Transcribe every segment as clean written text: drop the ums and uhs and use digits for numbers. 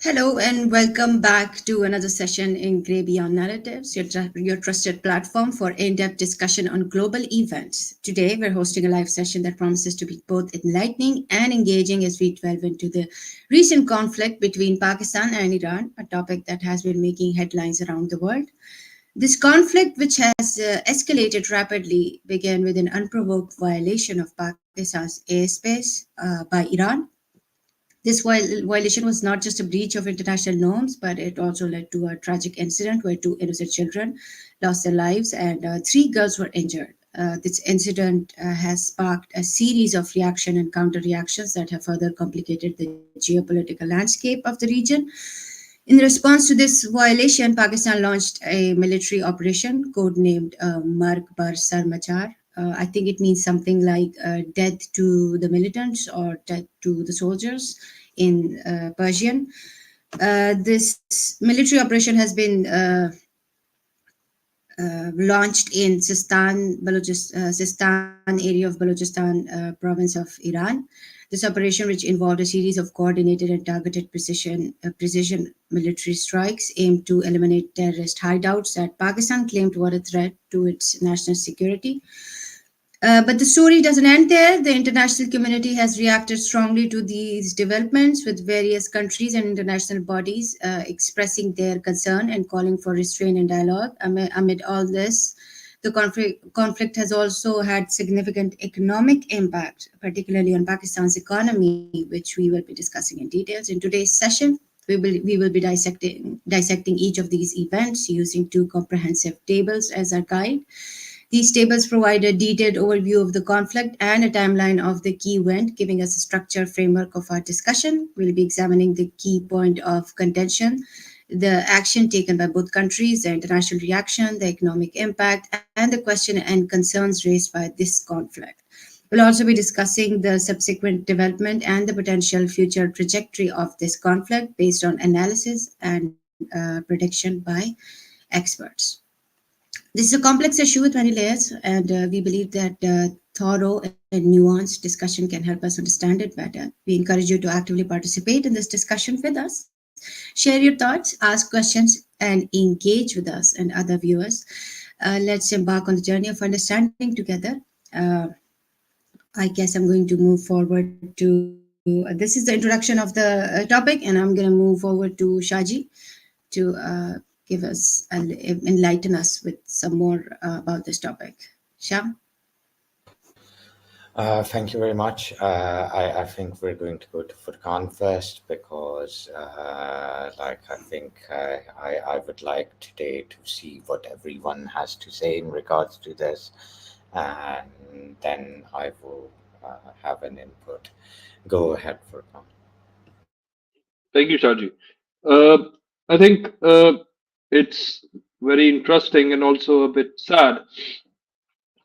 Hello and welcome back to another session in Grey Beyond Narratives, your trusted platform for in-depth discussion on global events. Today, we're hosting a live session that promises to be both enlightening and engaging as we delve into the recent conflict between Pakistan and Iran, a topic that has been making headlines around the world. This conflict, which has escalated rapidly, began with an unprovoked violation of Pakistan's airspace by Iran. This violation was not just a breach of international norms, but it also led to a tragic incident where two innocent children lost their lives and three girls were injured. This incident has sparked a series of reaction and counter reactions that have further complicated the geopolitical landscape of the region. In response to this violation, Pakistan launched a military operation codenamed Marg Bar Sar Machar. I think it means something like death to the militants or death to the soldiers in Persian. This military operation has been launched in Sistan area of Balochistan province of Iran. This operation, which involved a series of coordinated and targeted precision military strikes, aimed to eliminate terrorist hideouts that Pakistan claimed were a threat to its national security. But the story doesn't end there. The international community has reacted strongly to these developments, with various countries and international bodies expressing their concern and calling for restraint and dialogue. Amid all this, the conflict has also had significant economic impact, particularly on Pakistan's economy, which we will be discussing in details. In today's session, we will be dissecting each of these events using two comprehensive tables as our guide. These tables provide a detailed overview of the conflict and a timeline of the key event, giving us a structured framework of our discussion. We'll be examining the key point of contention, the action taken by both countries, the international reaction, the economic impact, and the question and concerns raised by this conflict. We'll also be discussing the subsequent development and the potential future trajectory of this conflict based on analysis and prediction by experts. This is a complex issue with many layers, and we believe that thorough and nuanced discussion can help us understand it better. We encourage you to actively participate in this discussion with us. Share your thoughts, ask questions, and engage with us and other viewers. Let's embark on the journey of understanding together. Uh, I guess I'm going to move forward to this is the introduction of the topic, and I'm going to move forward to Shaji to give us enlighten us with some more about this topic. Shah? Thank you very much. I think we're going to go to Furkan first because, I think I would like today to see what everyone has to say in regards to this, and then I will have an input. Go ahead, Furkan. Thank you, Shaji. I think it's very interesting and also a bit sad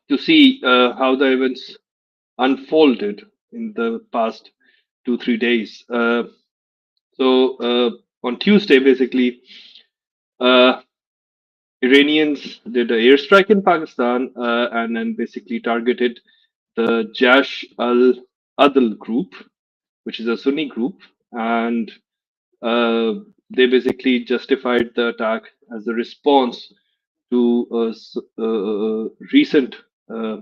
to see how the events unfolded in the past 2 3 days. So on Tuesday, basically, uh, Iranians did an airstrike in Pakistan and then basically targeted the Jash al Adl group, which is a Sunni group, and uh, they basically justified the attack as a response to a recent uh,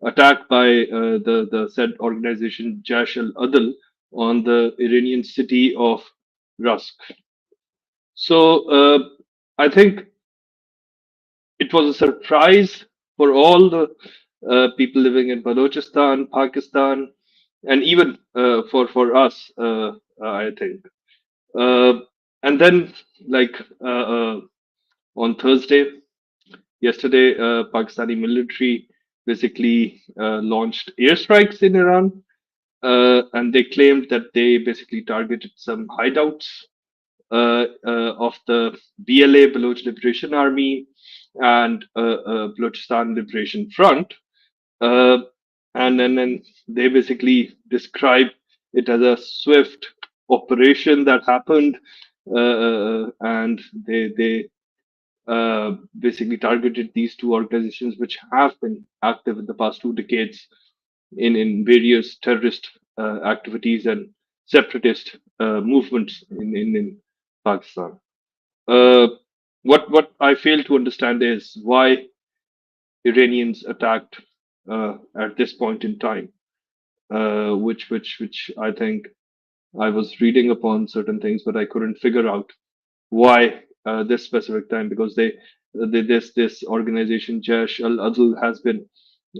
attack by the said organization Jash al Adl on the Iranian city of Rusk. So I think it was a surprise for all the people living in Balochistan, Pakistan, and even for us. I think, uh, and then like on Thursday, yesterday, Pakistani military basically launched airstrikes in Iran, and they claimed that they basically targeted some hideouts of the BLA, Baloch Liberation Army, and Balochistan Liberation Front. Uh, and then they basically describe it as a swift operation that happened, and they basically targeted these two organizations, which have been active in the past 2 decades in various terrorist activities and separatist movements in Pakistan. Uh, what I fail to understand is why Iranians attacked at this point in time, which I think I was reading upon certain things, but I couldn't figure out why this specific time, because this organization Jaish al-Adl has been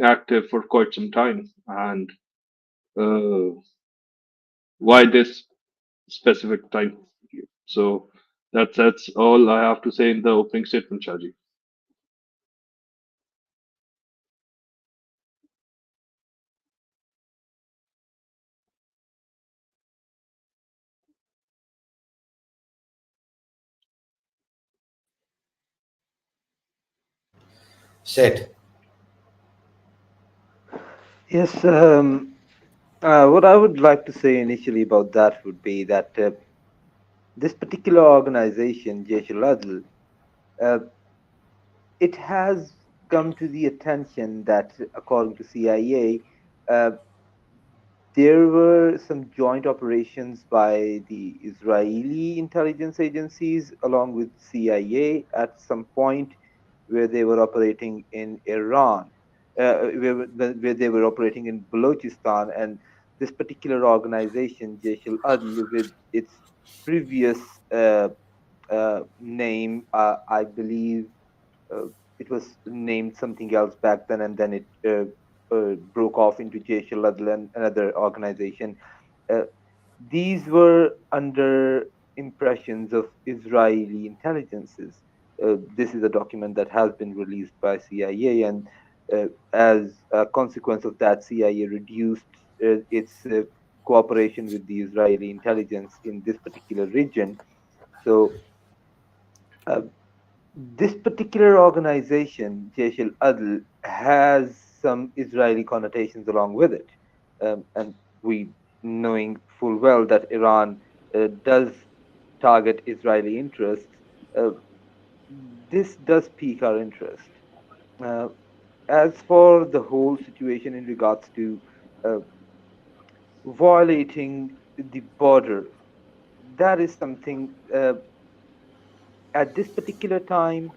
active for quite some time, and uh, why this specific time? So that's all I have to say in the opening statement, Shaji. Sid, Yes, what I would like to say initially about that would be that this particular organization, Jaish al-Adl, uh, it has come to the attention that, according to CIA, uh, there were some joint operations by the Israeli intelligence agencies along with CIA at some point where they were operating in Iran, where they were operating in Balochistan. And this particular organization, Jaish al-Adl, with its previous uh, name, I believe uh, it was named something else back then, and then it broke off into Jaish al-Adl and another organization. Uh, these were under impressions of Israeli intelligences. This is a document that has been released by CIA, and as a consequence of that, CIA reduced its cooperation with the Israeli intelligence in this particular region. So, uh, this particular organization, Jaish al-Adl, has some Israeli connotations along with it. And we knowing full well that Iran does target Israeli interests, uh, this does pique our interest. Uh, as for the whole situation in regards to uh, violating the border, that is something at this particular time,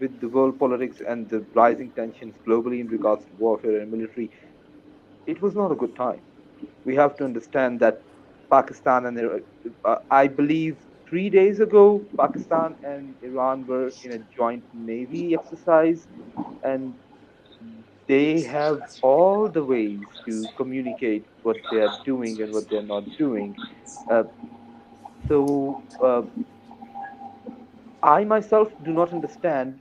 with the world politics and the rising tensions globally in regards to warfare and military, it was not a good time. We have to understand that Pakistan and I believe 3 days ago, Pakistan and Iran were in a joint navy exercise, and they have all the ways to communicate what they are doing and what they're not doing. Uh, so I myself do not understand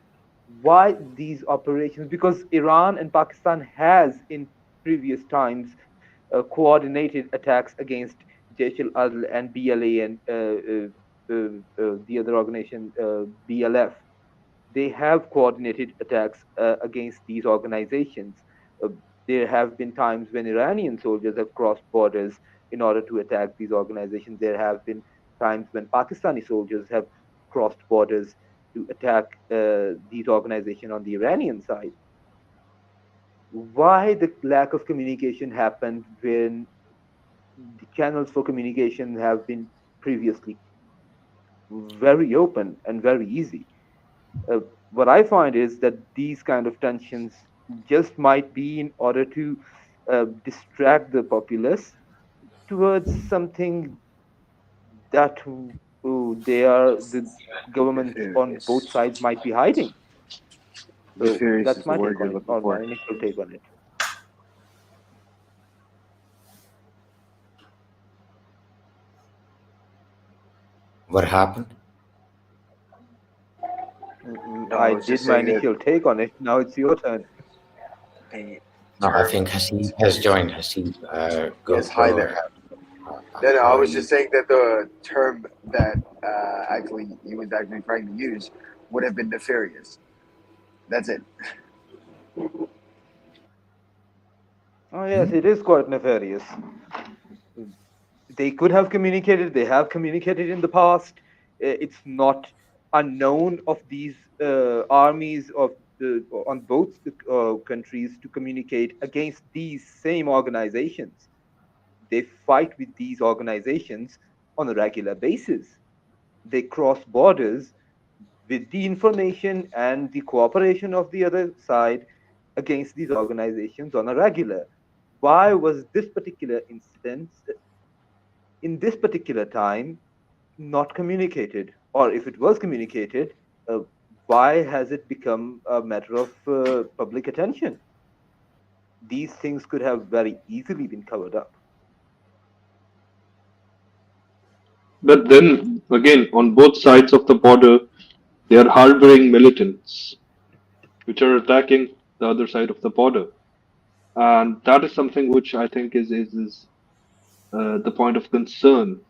why these operations, because Iran and Pakistan has in previous times coordinated attacks against Jaish al-Adl and BLA and the other organization, BLF. They have coordinated attacks against these organizations. Uh, there have been times when Iranian soldiers have crossed borders in order to attack these organizations. There have been times when Pakistani soldiers have crossed borders to attack these organizations on the Iranian side. Why the lack of communication happened when the channels for communication have been previously very open and very easy? Uh, what I find is that these kind of tensions just might be in order to distract the populace towards something that they are the governments on both Nefarious. sides might be hiding. So Nefarious that's is the my word take you're on it, looking or my for. initial take on it. what happened? No, I I was did just my saying that. initial take on it. Now it's your turn. A No, I term think Hasib has joined. Hasib, Yes, hi go there. ahead. No, How I are was you? just saying that the term that actually he was actually trying to use would have been nefarious. That's it. Oh yes, it is quite nefarious. They could have communicated. They have communicated in the past. It's not unknown of these armies of on both countries to communicate against these same organizations. they fight with these organizations on a regular basis. They cross borders with the information and the cooperation of the other side against these organizations on a regular. Why was this particular instance in this particular time not communicated? Or if it was communicated, uh, why has it become a matter of public attention? These things could have very easily been covered up. But then again, on both sides of the border, they are harboring militants which are attacking the other side of the border, and that is something which I think is the point of concern.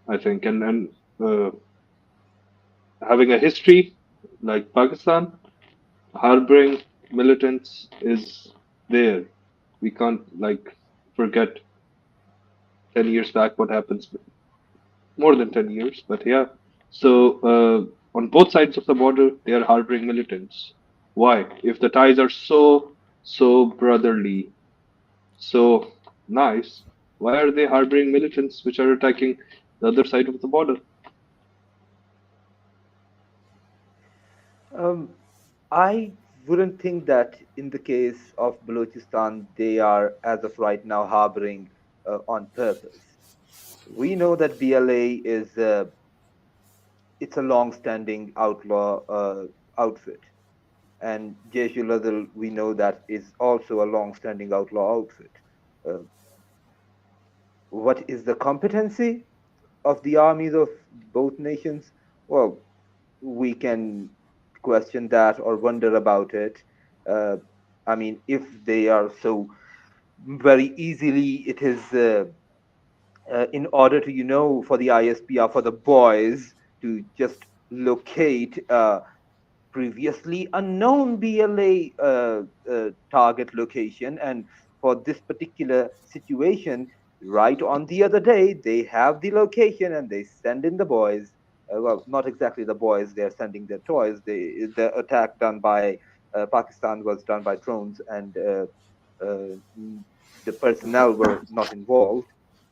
I think, and having a history like Pakistan, harboring militants is there. We can't like forget 10 years back what happens, more than 10 years, but yeah. So on both sides of the border, they are harboring militants. Why? If the ties are so brotherly, so nice, why are they harboring militants which are attacking the other side of the border? Um, I wouldn't think that in the case of Balochistan, they are, as of right now, harboring on purpose. We know that BLA is it's a long-standing outlaw outfit, and Jaish-ul-Adl, we know that is also a long-standing outlaw outfit. Uh, what is the competency of the armies of both nations? Well, we can question that or wonder about it. Uh, I mean, if they are so very easily, it is in order to, for the ISPR, for the boys to just locate previously unknown BLA target location. And for this particular situation, right on the other day, they have the location and they send in the boys. Well, not exactly the boys, they're sending their toys. The attack done by Pakistan was done by drones, and uh, the personnel were not involved.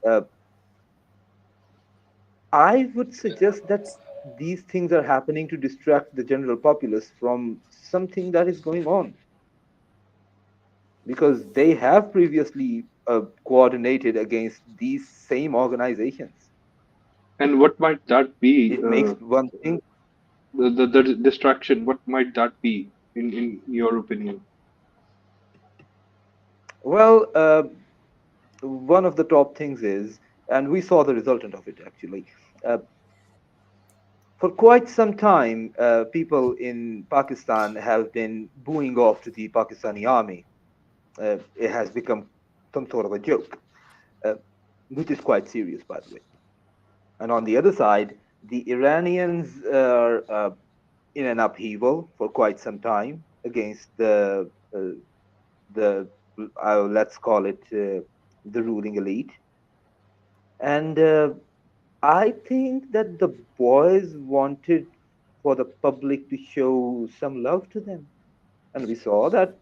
Uh, I would suggest that these things are happening to distract the general populace from something that is going on, because they have previously coordinated against these same organizations. And what might that be? It makes one think. The distraction. What might that be, in your opinion? Well, one of the top things is, and we saw the resultant of it actually. Uh, for quite some time, people in Pakistan have been booing off to the Pakistani army. It has become some sort of a joke, uh, which is quite serious, by the way. And on the other side, the Iranians are in an upheaval for quite some time against the let's call it the ruling elite. And I think that the boys wanted for the public to show some love to them, and we saw that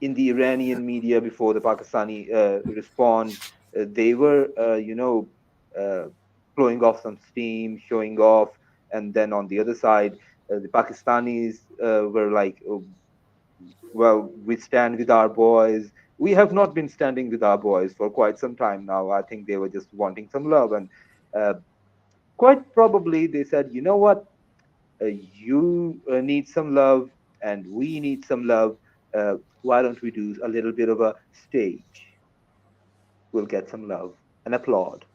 in the Iranian media before the Pakistani response. They were, uh, blowing off some steam, showing off, and then on the other side, the Pakistanis were like, oh, "Well, we stand with our boys." We have not been standing with our boys for quite some time now. I think they were just wanting some love, and uh, quite probably they said, "You know what? You need some love and we need some love. Why don't we do a little bit of a stage? We'll get some love and applaud."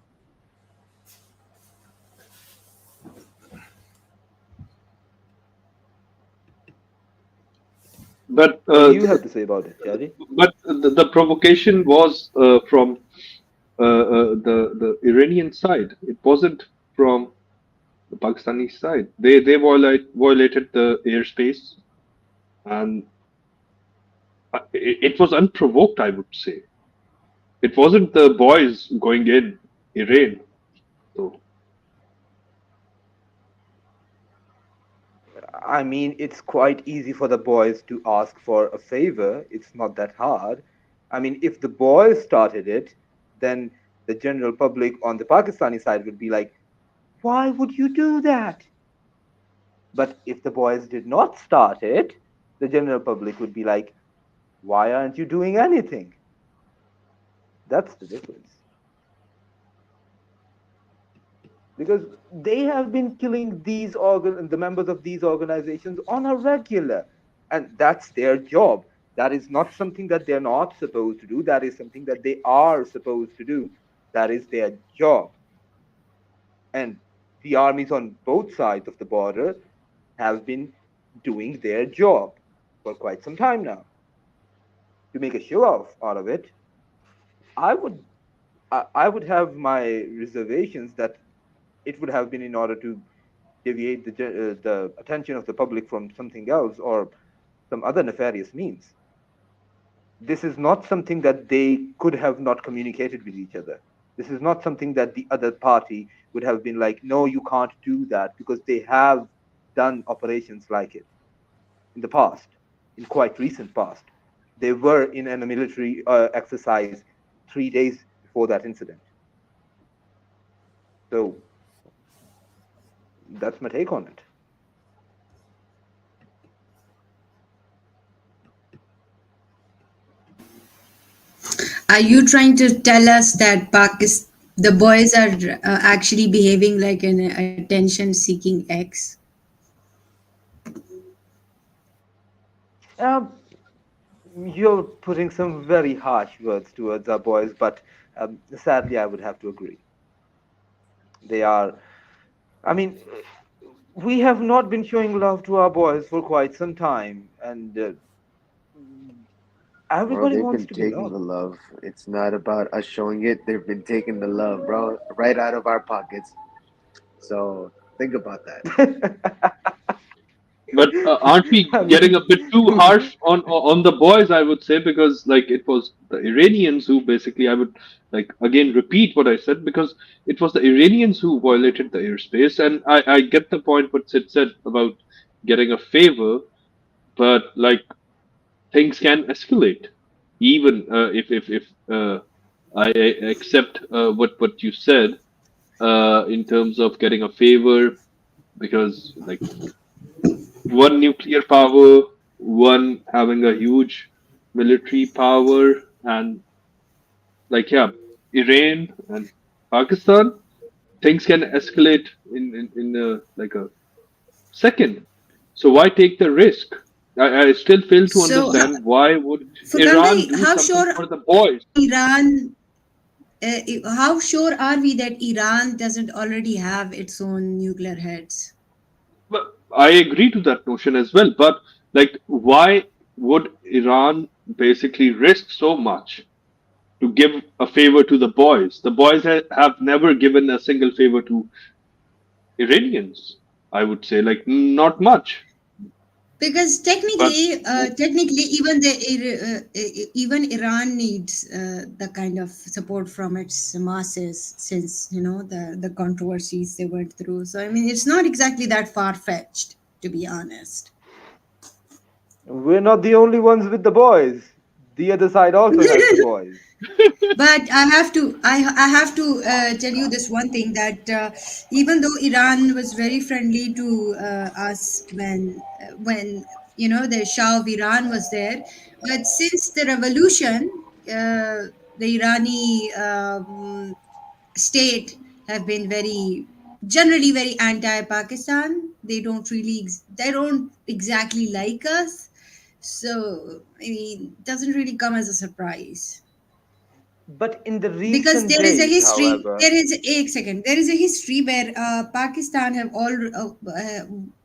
But What do you have to say about it, Jadi? the provocation was from the Iranian side. It wasn't from the Pakistani side. They violated the airspace, and it was unprovoked, I would say. It wasn't the boys going in Iran. So I mean, it's quite easy for the boys to ask for a favor. It's not that hard. I mean, if the boys started it, then the general public on the Pakistani side would be like, why would you do that? But if the boys did not start it, the general public would be like, why aren't you doing anything? That's the difference. Because they have been killing the members of these organizations on a regular, and that's their job. That is not something that they're not supposed to do. That is something that they are supposed to do. That is their job. And the armies on both sides of the border have been doing their job for quite some time now. To make a show off out of it, I would I would have my reservations that it would have been in order to deviate the attention of the public from something else or some other nefarious means. This is not something that they could have not communicated with each other. This is not something that the other party would have been like, no, you can't do that, because they have done operations like it in the past, in quite recent past. They were in a military exercise 3 days before that incident. So that's my take on it. Are you trying to tell us that the boys are actually behaving like an attention-seeking ex? You're putting some very harsh words towards our boys, but sadly, I would have to agree. They are, I mean, we have not been showing love to our boys for quite some time, and Bro, everybody they've wants been to be taking the loved. love. It's not about us showing it. They've been taking the love, bro, right out of our pockets. So think about that. But aren't we I getting a mean, bit too harsh on the boys? I would say, because like it was the Iranians who basically, I would like again repeat what I said, because it was the Iranians who violated the airspace, and I get the point what Sid said about getting a favor, but like things can escalate, even if I accept what you said in terms of getting a favor, because like one nuclear power, one having a huge military power, and like yeah, Iran and Pakistan, things can escalate in like a second. So why take the risk? I still fail to So, understand why would Furkan Iran bhai, do something for the boys. Iran? How sure are we that Iran doesn't already have its own nuclear heads? But I agree to that notion as well. But like, why would Iran basically risk so much to give a favor to the boys? The boys have never given a single favor to Iranians. I would say, like, not much. Because But technically, even Iran needs the kind of support from its masses, since the controversies they went through. So I mean, it's not exactly that far fetched, to be honest. we're not the only ones with the boys. The other side also has the boys. But I have to tell you this one thing, that even though Iran was very friendly to us when the Shah of Iran was there, but since the revolution, the Irani state have been generally very anti-Pakistan. They don't exactly like us. So I mean, it doesn't really come as a surprise, But in the because recent there is a days, history. however, There is a second. There is a history where Pakistan have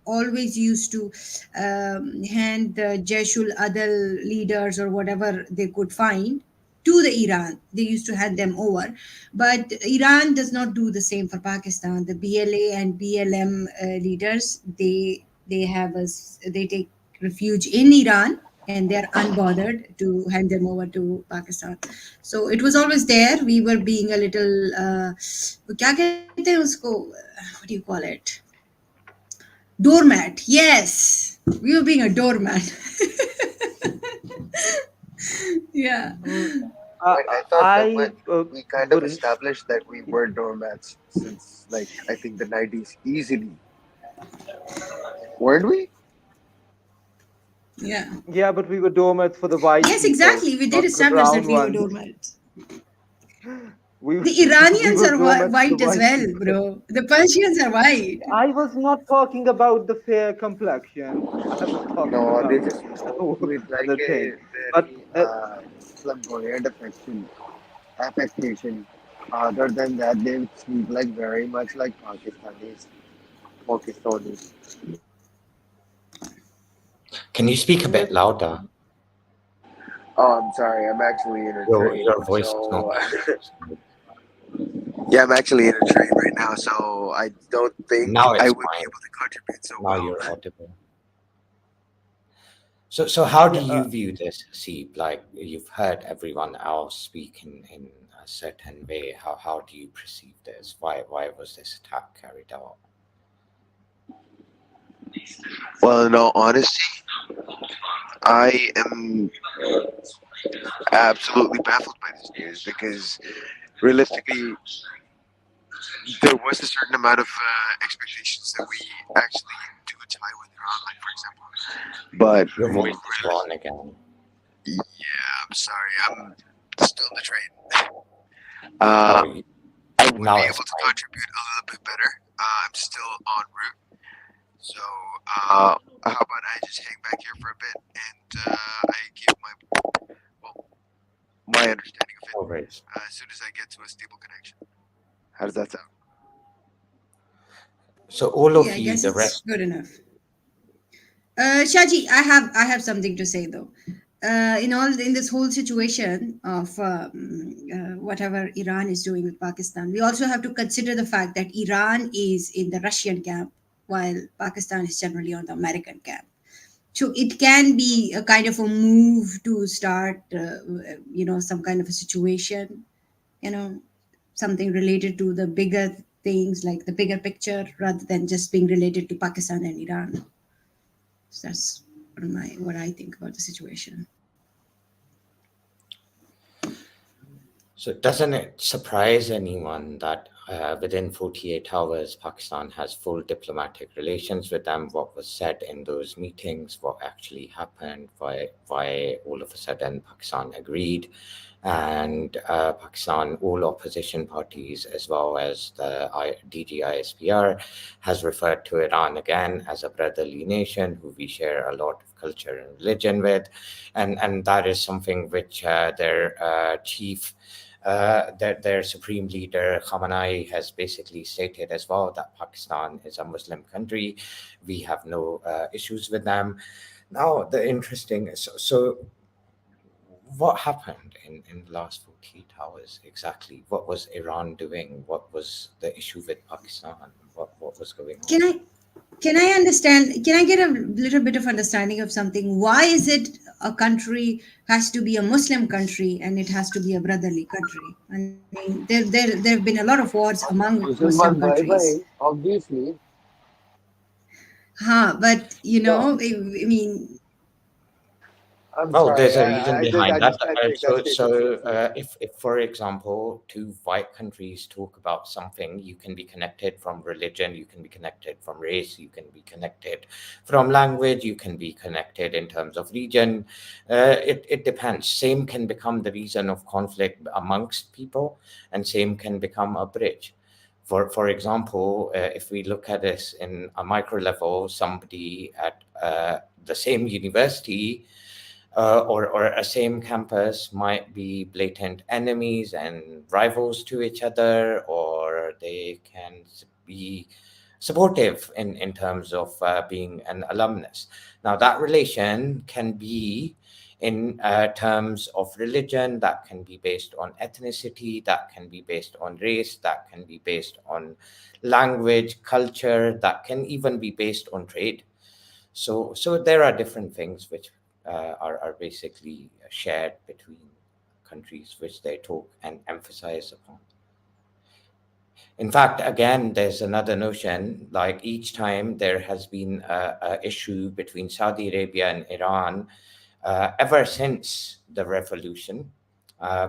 always used to hand the Jeshul Adal leaders or whatever they could find to the Iran. They used to hand them over, but Iran does not do the same for Pakistan. The BLA and BLM leaders, they take refuge in Iran, and they're unbothered to hand them over to Pakistan. So it was always there. We were being a little क्या कहते हैं उसको, what do you call it, doormat. Yes, we were being a doormat. Yeah. Mm, Wait, I thought that I we kind of wouldn't. established that we were doormats since, like, I think the 90s easily, weren't we? Yeah. Yeah, but we were doormats for the white Yes, people, exactly. We did not for the establish that brown we were ones. doormats. We The we Iranians were are doormats for the white as white well, people. bro. The Persians are white. I was not talking about the fair complexion. I was talking No, they about just spoke with like other a thing. But very flamboyant affectation. Other than that, they speak like very much like Pakistanis. Can you speak a yes, bit louder? Oh, I'm sorry. I'm actually in a train. Your voice is not. So, yeah, I'm actually in a train right now. So, I don't think Now I it's would be fine. able to contribute so Now well. you're audible. So how do yeah, you view this, Seep? Like you've heard everyone else speak in a certain way. How do you perceive this? Why was this attack carried out? Well, in all honesty, I am absolutely baffled by this news because realistically, there was a certain amount of expectations that we actually do tie with Iran, like for example. But Your voice is gone again. yeah, I'm sorry, I'm still in the train. Oh, I would now be it's able to fine. contribute a little bit better. I'm still en route, so how about I just hang back here for a bit and I give my understanding of it No worries. as soon as I get to a stable connection. How does that sound? So all Yeah, of I you, guess the it's rest. good enough. Shaji, I have something to say though. In this whole situation of whatever Iran is doing with Pakistan, we also have to consider the fact that Iran is in the Russian camp, while Pakistan is generally on the American camp. So it can be a kind of a move to start, some kind of a situation, you know, something related to the bigger things, like the bigger picture, rather than just being related to Pakistan and Iran. So that's what I think about the situation. So doesn't it surprise anyone that within 48 hours, Pakistan has full diplomatic relations with them? What was said in those meetings? What actually happened? Why all of a sudden Pakistan agreed? And Pakistan, all opposition parties, as well as the DGISPR, has referred to Iran again as a brotherly nation who we share a lot of culture and religion with. And that is something which their chief their supreme leader Khamenei has basically stated as well, that Pakistan is a Muslim country. We have no issues with them. Now, the interesting is, so what happened in the last 48 hours exactly? What was Iran doing? What was the issue with Pakistan? What was going on? Can I can I understand? Can I get a little bit of understanding of something? Why is it a country has to be a Muslim country and it has to be a brotherly country? I mean, there have been a lot of wars among Muslim Musulman bhai countries. bhai, obviously. Huh, but No, I mean, I'm Well, sorry. there's a reason I behind that. just can't take that statement seriously. If, for example, two white countries talk about something, you can be connected from religion, you can be connected from race, you can be connected from language, you can be connected in terms of region. It depends. Same can become the reason of conflict amongst people, and same can become a bridge. For example, if we look at this in a micro level, somebody at the same university or a same campus might be blatant enemies and rivals to each other, or they can be supportive in terms of being an alumnus. Now, that relation can be in terms of religion, that can be based on ethnicity, that can be based on race, that can be based on language, culture, that can even be based on trade. So there are different things which are basically shared between countries which they talk and emphasize upon. In fact, again, there's another notion, like each time there has been a issue between Saudi Arabia and Iran, ever since the revolution,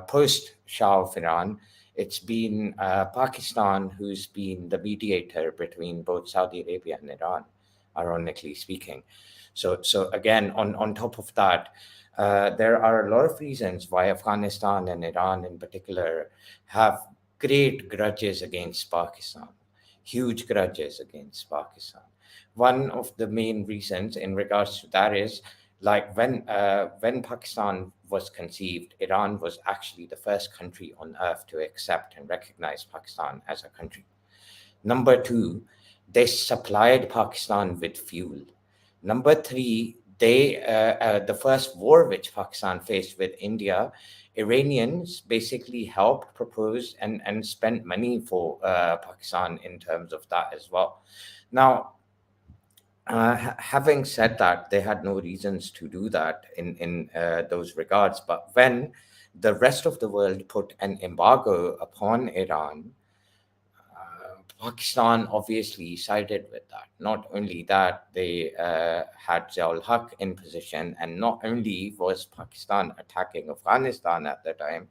post Shah of Iran, it's been Pakistan who's been the mediator between both Saudi Arabia and Iran, ironically speaking. So again, on top of that, there are a lot of reasons why Afghanistan and Iran in particular have great grudges against Pakistan, huge grudges against Pakistan. One of the main reasons in regards to that is like when Pakistan was conceived, Iran was actually the first country on earth to accept and recognize Pakistan as a country. Number two, they supplied Pakistan with fuel. Number three, the first war which Pakistan faced with India, Iranians basically helped propose and spent money for Pakistan in terms of that as well. Now, having said that, they had no reasons to do that in those regards. But when the rest of the world put an embargo upon Iran, Pakistan obviously sided with that. Not only that, they had Ziaul Haq in position, and not only was Pakistan attacking Afghanistan at the time,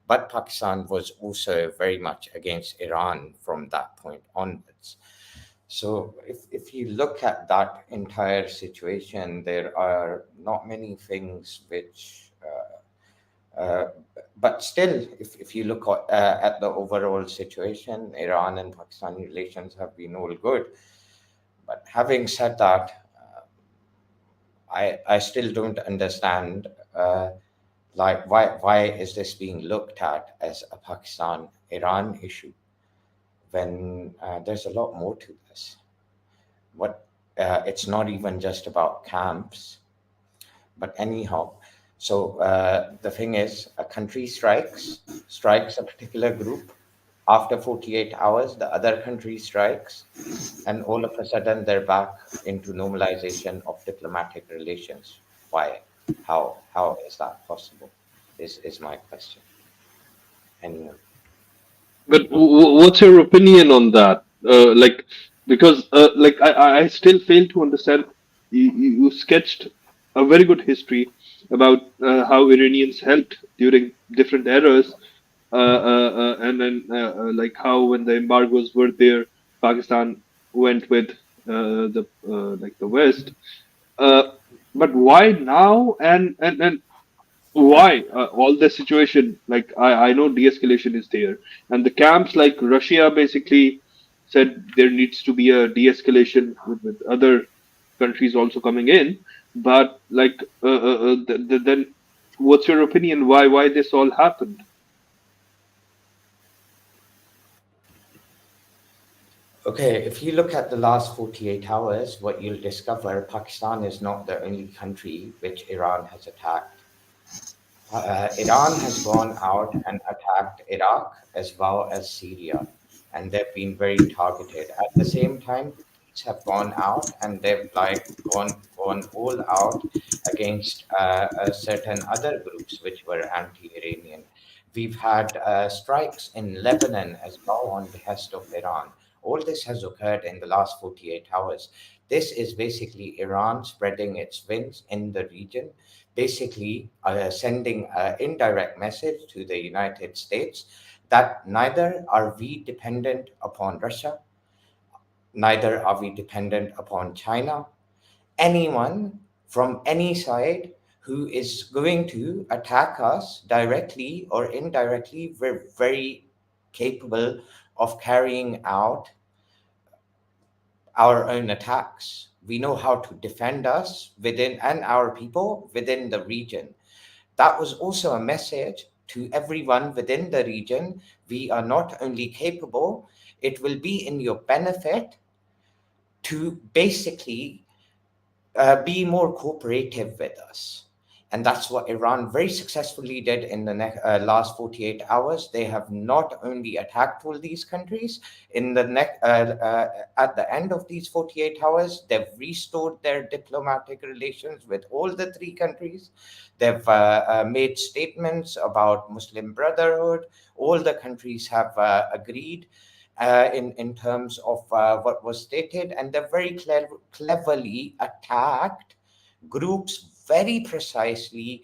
but Pakistan was also very much against Iran from that point onwards. So if you look at that entire situation, there are not many things which, but still, if you look at the overall situation, Iran and Pakistani relations have been all good. But having said that, I still don't understand, like why is this being looked at as a Pakistan-Iran issue when there's a lot more to this. It's not even just about camps, but anyhow. So the thing is, a country strikes a particular group. After 48 hours, the other country strikes, and all of a sudden they're back into normalization of diplomatic relations. Why? How is that possible? Is my question. Anyone? But what's your opinion on that? Because I still fail to understand. You sketched a very good history about how Iranians helped during different eras, and then like how when the embargoes were there, Pakistan went with the West. Uh, but why now? And why all this situation, like I know de-escalation is there, and the camps like Russia basically said there needs to be a de-escalation with other countries also coming in, but like then what's your opinion, why this all happened? Okay, if you look at the last 48 hours, what you'll discover, Pakistan is not the only country which Iran has attacked. Iran has gone out and attacked Iraq as well as Syria, and they've been very targeted. At the same time, Houthis have gone out and they've like gone all out against certain other groups which were anti-Iranian. We've had strikes in Lebanon as well on behest of Iran. All this has occurred in the last 48 hours. This is basically Iran spreading its wings in the region, basically sending an indirect message to the United States that neither are we dependent upon Russia, neither are we dependent upon China. Anyone from any side who is going to attack us directly or indirectly, we're very capable of carrying out our own attacks. We know how to defend us within and our people within the region. That was also a message to everyone within the region. We are not only capable, it will be in your benefit to basically be more cooperative with us. And that's what Iran very successfully did in the last 48 hours. They have not only attacked all these countries, at the end of these 48 hours, they've restored their diplomatic relations with all the three countries. They've made statements about Muslim Brotherhood. All the countries have agreed in terms of what was stated, and they very cleverly attacked groups very precisely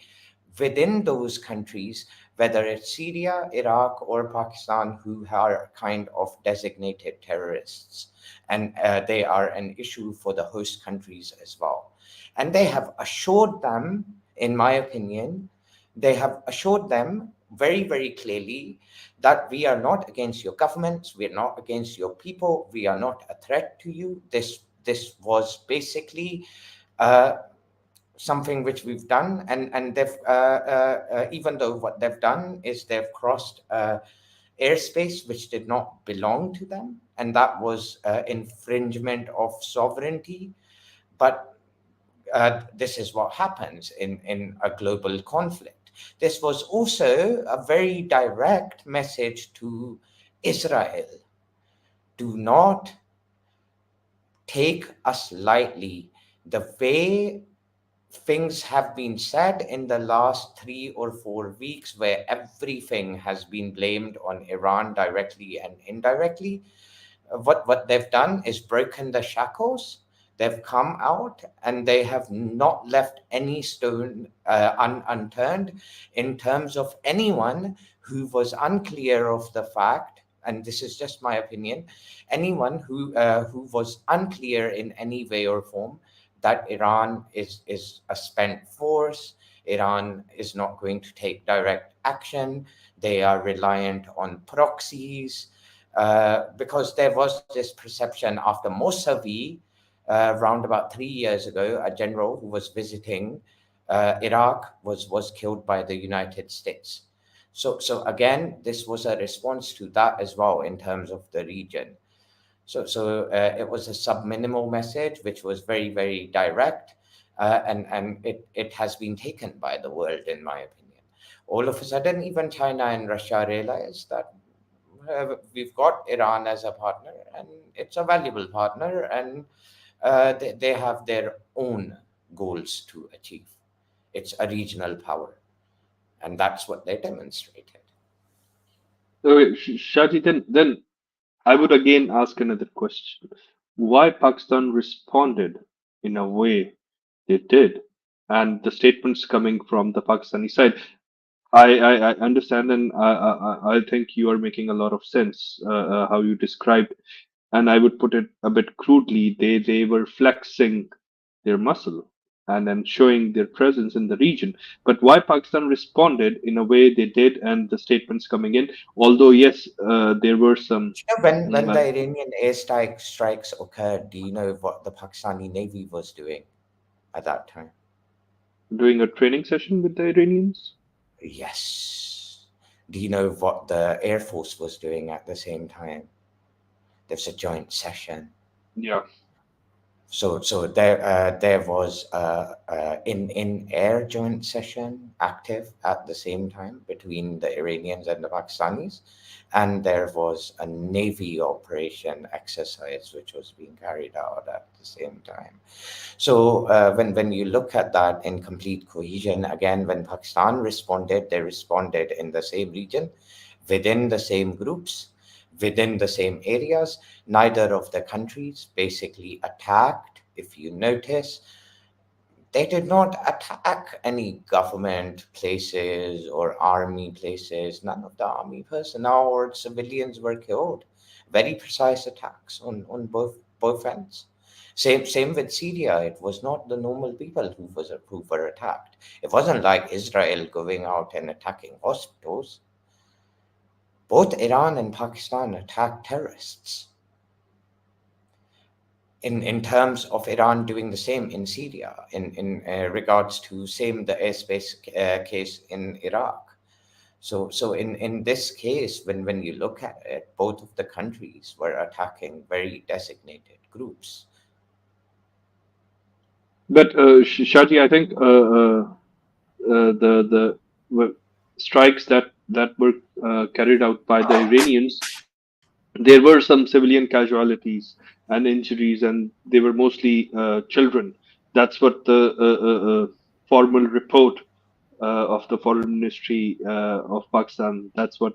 within those countries, whether it's Syria, Iraq, or Pakistan, who are kind of designated terrorists. And they are an issue for the host countries as well. And they have assured them, in my opinion, they have assured them very, very clearly that we are not against your governments, we are not against your people, we are not a threat to you. This was basically something which we've done, and they've even though what they've done is they've crossed airspace which did not belong to them, and that was infringement of sovereignty. But this is what happens in a global conflict. This was also a very direct message to Israel: do not take us lightly. The way things have been said in the last 3 or 4 weeks, where everything has been blamed on Iran directly and indirectly, what they've done is broken the shackles. They've come out and they have not left any stone unturned in terms of anyone who was unclear of the fact, and this is just my opinion, anyone who was unclear in any way or form that Iran is a spent force. Iran is not going to take direct action. They are reliant on proxies, because there was this perception after Mossavi, around about 3 years ago, a general who was visiting Iraq was killed by the United States. So again, this was a response to that as well in terms of the region. So it was a subminimal message, which was very, very direct, and it has been taken by the world, in my opinion. All of a sudden, even China and Russia realized that we've got Iran as a partner, and it's a valuable partner, and they have their own goals to achieve. It's a regional power, and that's what they demonstrated. Okay, Shaji, then I would again ask another question. Why Pakistan responded in a way they did? And the statements coming from the Pakistani side, I understand, and I think you are making a lot of sense how you described, and I would put it a bit crudely. They were flexing their muscle and then showing their presence in the region. But why Pakistan responded in a way they did, and the statements coming in, although yes, there were some You know, when the Iranian strikes occurred, do you know what the Pakistani Navy was doing at that time? doing a training session with the Iranians. Yes. Do you know what the Air Force was doing at the same time? There's a joint session. Yeah. So there was in air joint session active at the same time between the Iranians and the Pakistanis, and there was a Navy operation exercise which was being carried out at the same time. So when you look at that in complete cohesion, again, when Pakistan responded, they responded in the same region, within the same groups, within the same areas. Neither of the countries basically attacked. If you notice, they did not attack any government places or army places. None of the army personnel or civilians were killed. Very precise attacks on both ends. Same with Syria. It was not the normal people who were attacked. It wasn't like Israel going out and attacking hospitals. Both Iran and Pakistan attacked terrorists. In terms of Iran doing the same in Syria, in regards to the airspace case in Iraq. So in this case, when you look at it, both of the countries were attacking very designated groups. But Shaji, I think the strikes that were carried out by the Iranians, there were some civilian casualties and injuries, and they were mostly children. That's what the formal report of the Foreign Ministry of Pakistan. That's what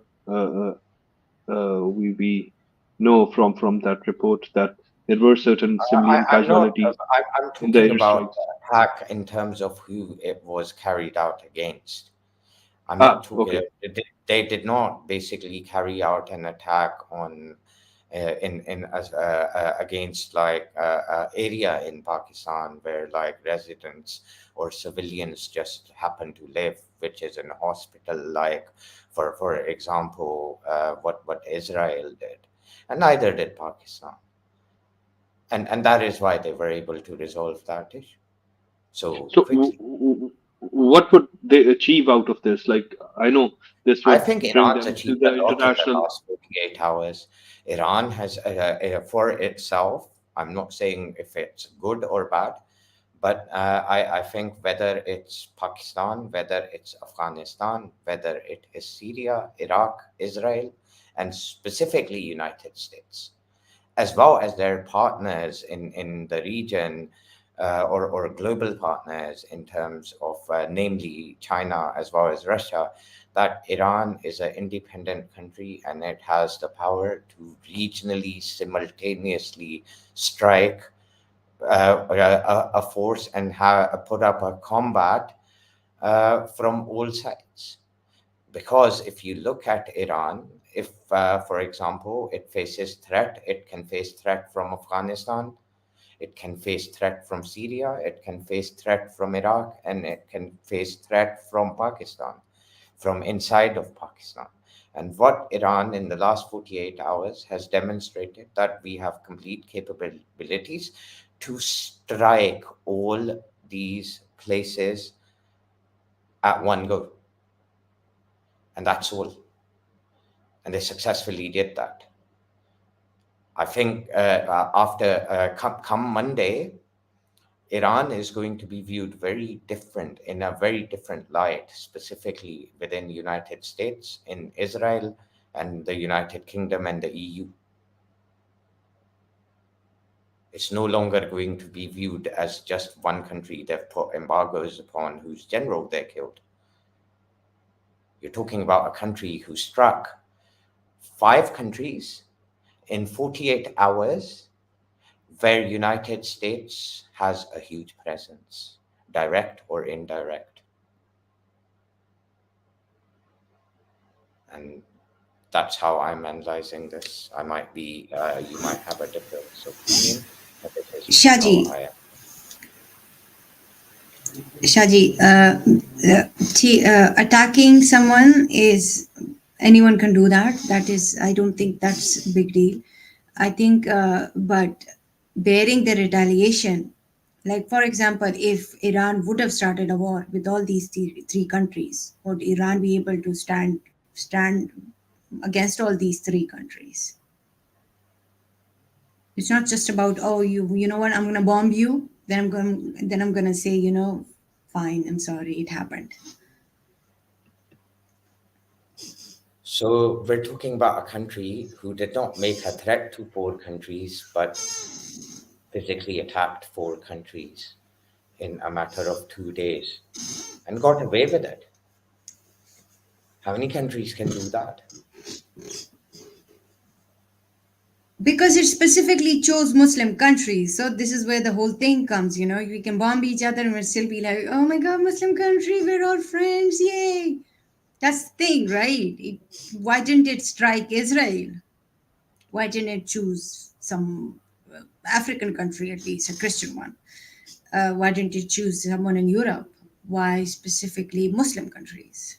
we know from that report, that there were certain civilian I'm not. casualties I'm in the talking about airstrikes. the attack in terms of who it was carried out against. I'm not talking. Okay. They did not basically carry out an attack on in as against like area in Pakistan where like residents or civilians just happen to live, which is an hospital, like for example, what Israel did, and neither did Pakistan, and that is why they were able to resolve that issue so So, quickly. what would they achieve out of this? Like, I know this I would think bring Iran's them to achieved the a lot in the international. last 48 hours. Iran has, for itself, I'm not saying if it's good or bad, but I think whether it's Pakistan, whether it's Afghanistan, whether it is Syria, Iraq, Israel, and specifically United States, as well as their partners in the region or global partners in terms of namely China as well as Russia, that Iran is an independent country and it has the power to regionally simultaneously strike a force and put up a combat from all sides. Because if you look at Iran, if, for example, it faces threat, it can face threat from Afghanistan, it can face threat from Syria, it can face threat from Iraq, and it can face threat from Pakistan, from inside of Pakistan. And what Iran in the last 48 hours has demonstrated that we have complete capabilities to strike all these places at one go. And that's all. And they successfully did that. I think after come Monday, Iran is going to be viewed very different, in a very different light, specifically within the United States, in Israel, and the United Kingdom and the EU. It's no longer going to be viewed as just one country they've put embargoes upon whose general they killed. You're talking about a country who struck 5 countries in 48 hours where United States has a huge presence, direct or indirect. And that's how I'm analyzing this. I might be, you might have a different opinion, but this is Shaji, how I am. Shaji, attacking someone is, anyone can do that. That is, I don't think that's a big deal. I think, but bearing the retaliation, like for example, if Iran would have started a war with all these three countries, would Iran be able to stand against all these 3 countries? It's not just about, oh, you know what, I'm gonna bomb you, then I'm gonna say, fine, I'm sorry, it happened. So we're talking about a country who did not make a threat to 4 countries, but physically attacked 4 countries in a matter of 2 days and got away with it. How many countries can do that? Because it specifically chose Muslim countries. So this is where the whole thing comes, we can bomb each other and we'll still be like, oh my god, Muslim country, we're all friends, yay. That's the thing, right? Why didn't it strike Israel? Why didn't it choose some African country, at least a Christian one? Why didn't it choose someone in Europe? Why specifically Muslim countries?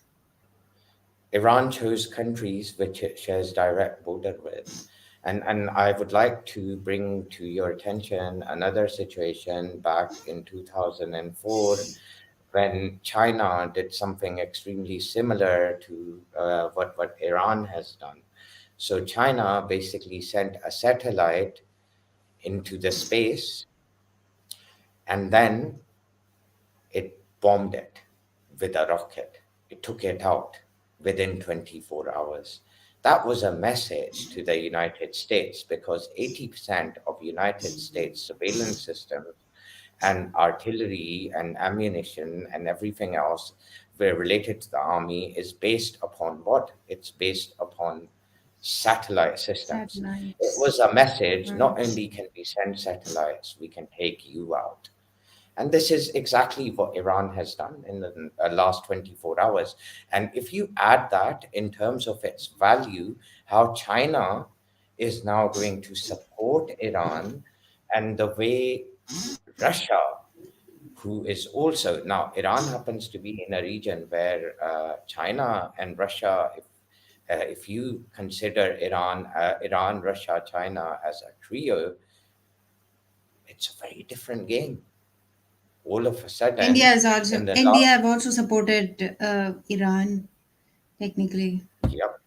Iran chose countries which it shares direct border with. And I would like to bring to your attention another situation back in 2004 when China did something extremely similar to what Iran has done. So China basically sent a satellite into the space and then it bombed it with a rocket. It took it out within 24 hours. That was a message to the United States because 80% of United States surveillance systems and artillery and ammunition and everything else were related to the army is based upon what? It's based upon satellite systems. It Satellites. was a message, not Right. only can we send satellites, we can take you out. And this is exactly what Iran has done in the last 24 hours. And if you add that in terms of its value, how China is now going to support Iran, and the way Russia, who is also now, Iran happens to be in a region where China and Russia, if you consider Iran, Russia, China as a trio, it's a very different game. All of a sudden, in the India last, have also supported Iran technically. yep.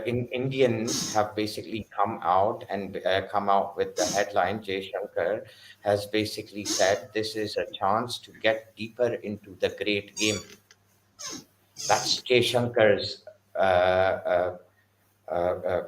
In Indians have basically come out with the headline. Jay Shankar has basically said this is a chance to get deeper into the great game. That's Jay Shankar's uh, uh, uh,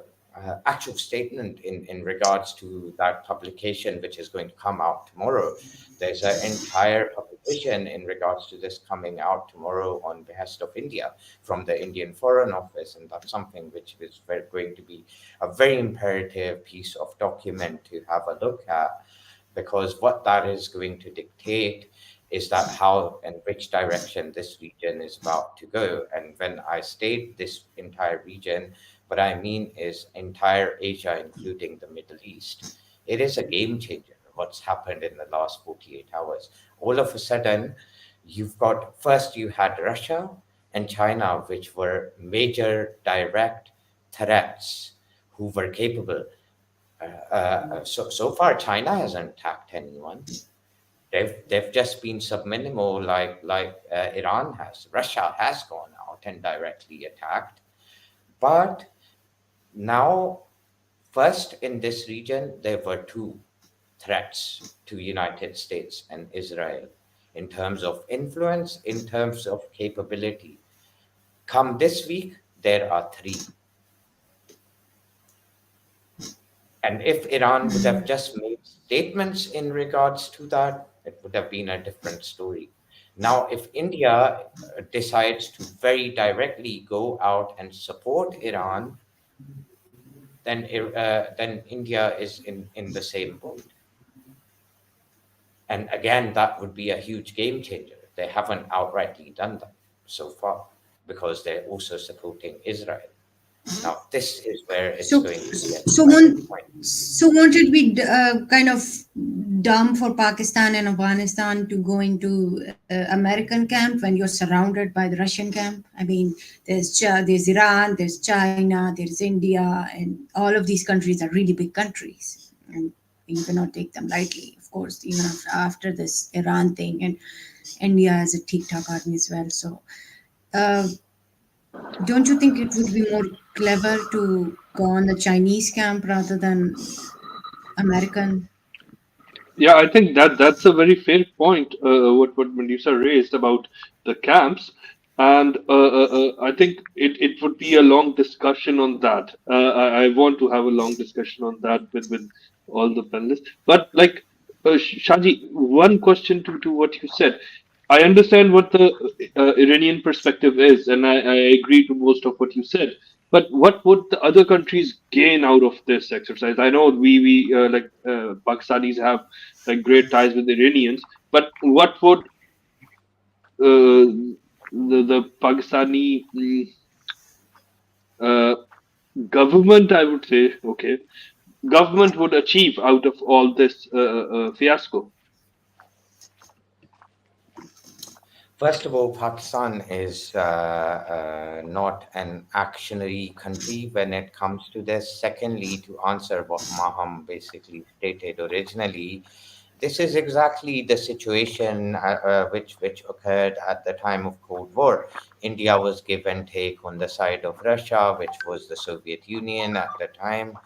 actual statement in regards to that publication, which is going to come out tomorrow. There's an entire publication in regards to this coming out tomorrow on behest of India from the Indian Foreign Office, and that's something which is going to be a very imperative piece of document to have a look at, because what that is going to dictate is that how and which direction this region is about to go. And when I state this entire region, what I mean is entire Asia, including the Middle East. It is a game changer, what's happened in the last 48 hours. All of a sudden, first you had Russia and China, which were major direct threats who were capable. So far, China hasn't attacked anyone. They've just been subminimal, like Iran has. Russia has gone out and directly attacked, but now, first in this region, there were two threats to United States and Israel in terms of influence, in terms of capability. Come this week, there are three. And if Iran would have just made statements in regards to that, it would have been a different story. Now, if India decides to very directly go out and support Iran, then India is in the same boat. And again, that would be a huge game changer. They haven't outrightly done that so far because they're also supporting Israel. Now, this is where it's So, going to be an so interesting won't point. so won't it be kind of dumb for Pakistan and Afghanistan to go into American camp when you're surrounded by the Russian camp? I mean, there's Iran, there's China, there's India, and all of these countries are really big countries, and you cannot take them lightly. Of course, even after this Iran thing, and India has a TikTok army as well. So. Uh, don't you think it would be more clever to go on the Chinese camp rather than American? Yeah, I think that's a very fair point. What Medusa raised about the camps, and I think it would be a long discussion on that. I want to have a long discussion on that with all the panelists. But like Shaji, one question to what you said. I understand what the Iranian perspective is, and I agree to most of what you said. But what would the other countries gain out of this exercise? I know we like Pakistanis have like great ties with the Iranians, but what would the Pakistani uh, government, I would say, okay, government would achieve out of all this fiasco? First of all, Pakistan is not an actionary country when it comes to this. Secondly, to answer what Maham basically stated originally, this is exactly the situation which occurred at the time of Cold War. India was give and take on the side of Russia, which was the Soviet Union at the time.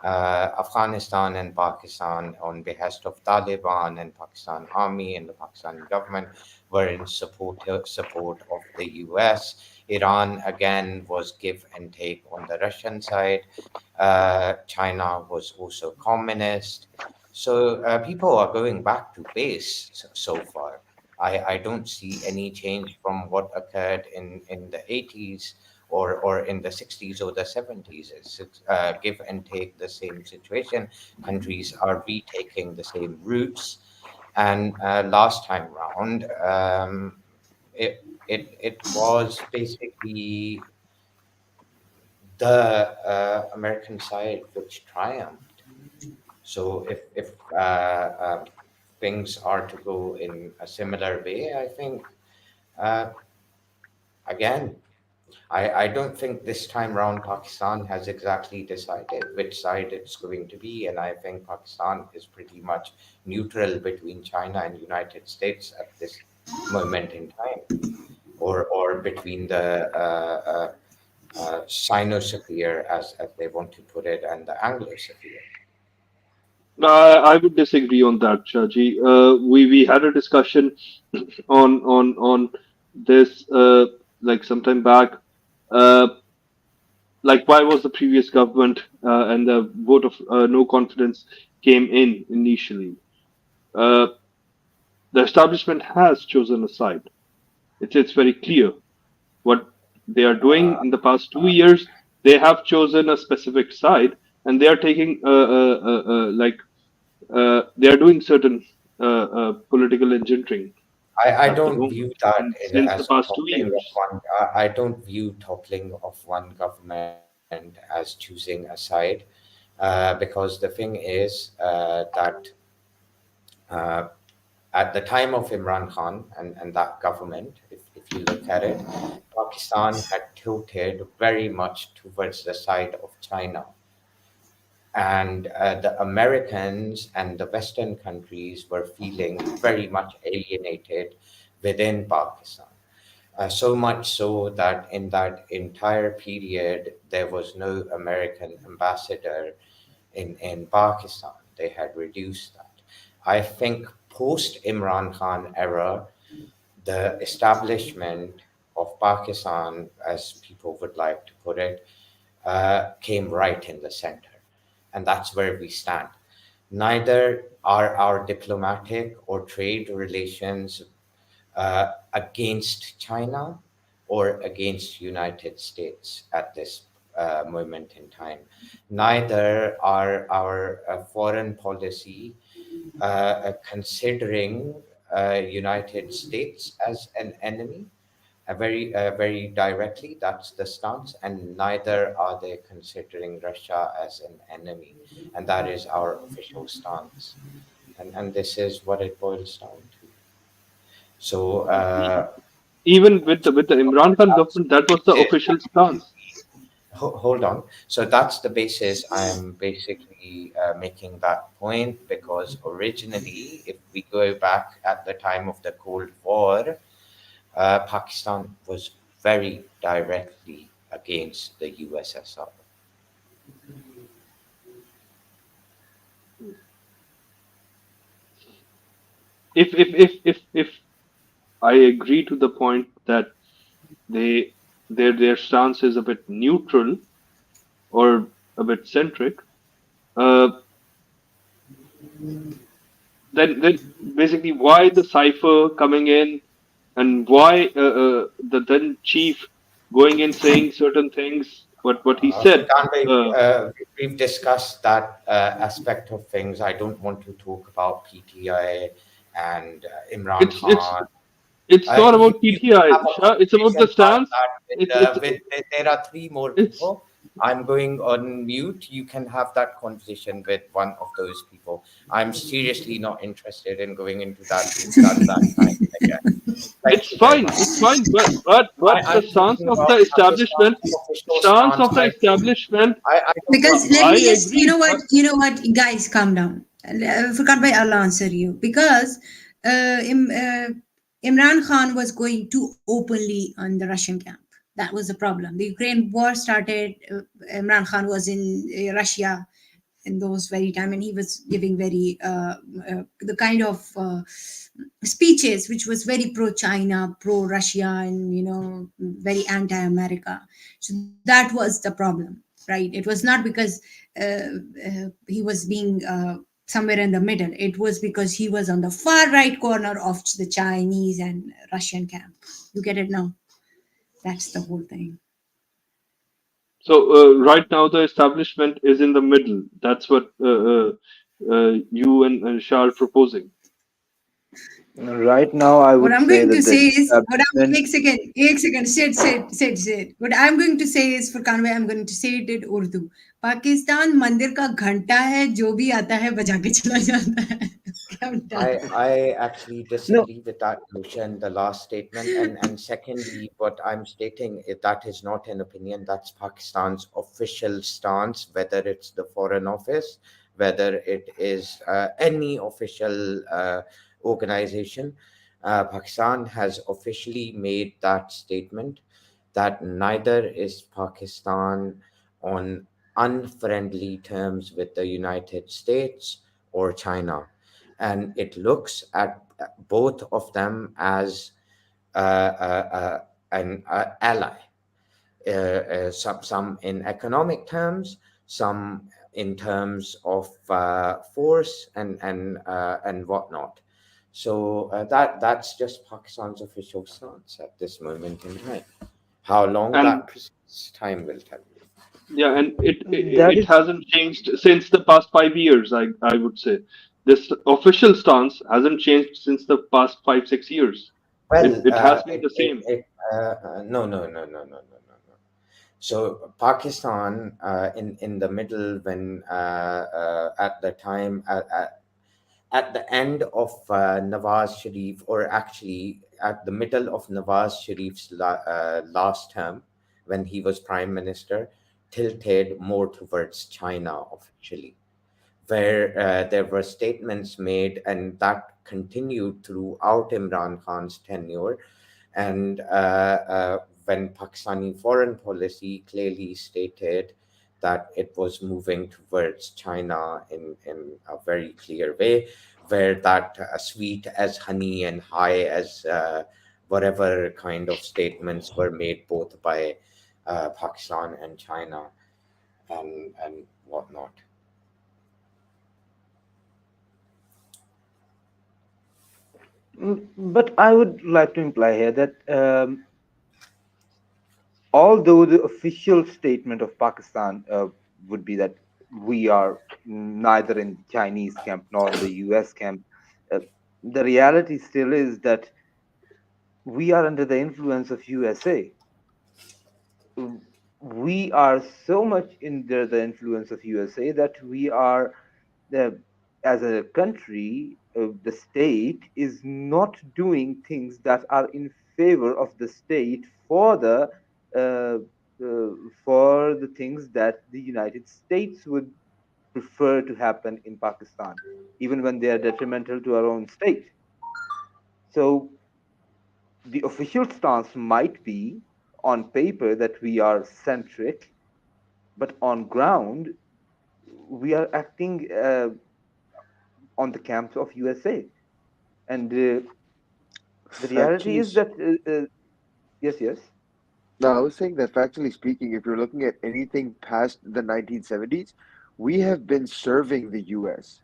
Afghanistan and Pakistan, on behest of Taliban and Pakistan Army and the Pakistani government, were in support of the US. Iran again was give and take on the Russian side. China was also communist. So people are going back to base so far. I don't see any change from what occurred in the 80s or in the 60s or the 70s. It's give and take the same situation. Countries are retaking the same routes. And last time round, it was basically the American side which triumphed. So if things are to go in a similar way, I think uh, again, I don't think this time round Pakistan has exactly decided which side it's going to be, and I think Pakistan is pretty much neutral between China and United States at this moment in time, or between the Sinosphere, as they want to put it, and the Anglosphere. I would disagree on that, Shaji. We had a discussion on this like sometime back. Uh, like why was the previous government and the vote of no confidence came in initially? Uh, the establishment has chosen a side. It's very clear what they are doing in the past 2 years. They have chosen a specific side, and they are taking like they are doing certain political engineering I at the don't moment view that and since the as past two toppling of years. one. I don't view toppling of one government as choosing a side, because the thing is that uh, at the time of Imran Khan and that government, if you look at it, Pakistan had tilted very much towards the side of China. And the Americans and the Western countries were feeling very much alienated within Pakistan. So much so that in that entire period, there was no American ambassador in Pakistan. They had reduced that. I think post Imran Khan era, the establishment of Pakistan, as people would like to put it, came right in the center. And that's where we stand. Neither are our diplomatic or trade relations against China or against United States at this moment in time. Neither are our foreign policy considering United States as an enemy, very directly. That's the stance, and neither are they considering Russia as an enemy, and that is our official stance. And this is what it boils down to. So, Even with the Imran Khan that's government, the that was the basis. official stance. Hold on. So that's the basis I'm basically making that point, because originally, if we go back at the time of the Cold War, Pakistan was very directly against the USSR. If I agree to the point that they their stance is a bit neutral or a bit centric, uh, then basically why the cipher coming in and why the then chief going in saying certain things what he said. Furkan bhai, Uh, we've discussed that aspect of things. I don't want to talk about PTI and Imran it's it's Khan. it's not about You can PTI, have a Shah. It's about conversation the about stance. that It's it's there are three more it's people. I'm going on mute. You can have that conversation with one of those people. I'm seriously not interested in going into that that time again. Thank it's you very fine. much. It's fine. But the I'm stance talking of about the establishment, Pakistan's official stance stance. of the establishment. I don't want Because to. let I me just, agree. you know what, guys, calm down. Furkan bhai, I'll answer you because Imran Khan was going too openly on the Russian camp. That was the problem. The Ukraine war started. Imran Khan was in Russia in those very time, and he was giving very the kind of speeches which was very pro China, pro Russia, and very anti America. So that was the problem, right? It was not because he was being somewhere in the middle. It was because he was on the far right corner of the Chinese and Russian camp. You get it now? That's the whole thing. So right now the establishment is in the middle. That's what you and Shah are proposing. Right now, I What would I'm say going to that the say is, establishment. एक second, sit. What I'm going to say is, for Kanwai, I'm going to say it in Urdu. Pakistan मंदिर का घंटा है, जो भी आता है बजा के चला जाता है. Okay, I'm done. I actually No, disagree with that notion, the last statement. And secondly, what I'm stating is that is not an opinion, that's Pakistan's official stance, whether it's the Foreign Office, whether it is any official organization. Pakistan has officially made that statement that neither is Pakistan on unfriendly terms with the United States or China, and it looks at both of them as an ally. Some in economic terms, some in terms of force and whatnot. So that's just Pakistan's official stance at this moment in time. How long And that precise time will tell you. yeah, and that it is hasn't changed since the past 5 years. I would say this official stance hasn't changed since the past 5 6 years. Well, It has been the same. no. So Pakistan, in the middle, when at the time at the end of Nawaz Sharif, or actually at the middle of Nawaz Sharif's last term, when he was prime minister, tilted more towards China officially, where there were statements made, and that continued throughout Imran Khan's tenure. And when Pakistani foreign policy clearly stated that it was moving towards China in a very clear way, where that sweet as honey and high as whatever kind of statements were made both by Pakistan and China and whatnot. but I would like to imply here that although the official statement of Pakistan would be that we are neither in the Chinese camp nor in the US camp, uh, the reality still is that we are under the influence of USA. We are so much under the influence of USA that we are, uh, as a country, the state is not doing things that are in favor of the state uh, for the things that the United States would prefer to happen in Pakistan, even when they are detrimental to our own state. So the official stance might be on paper that we are centric, but on ground we are acting on the camps of USA. And the reality Factually, is that yes. no, I was saying that factually speaking, if you're looking at anything past the 1970s, we have been serving the US.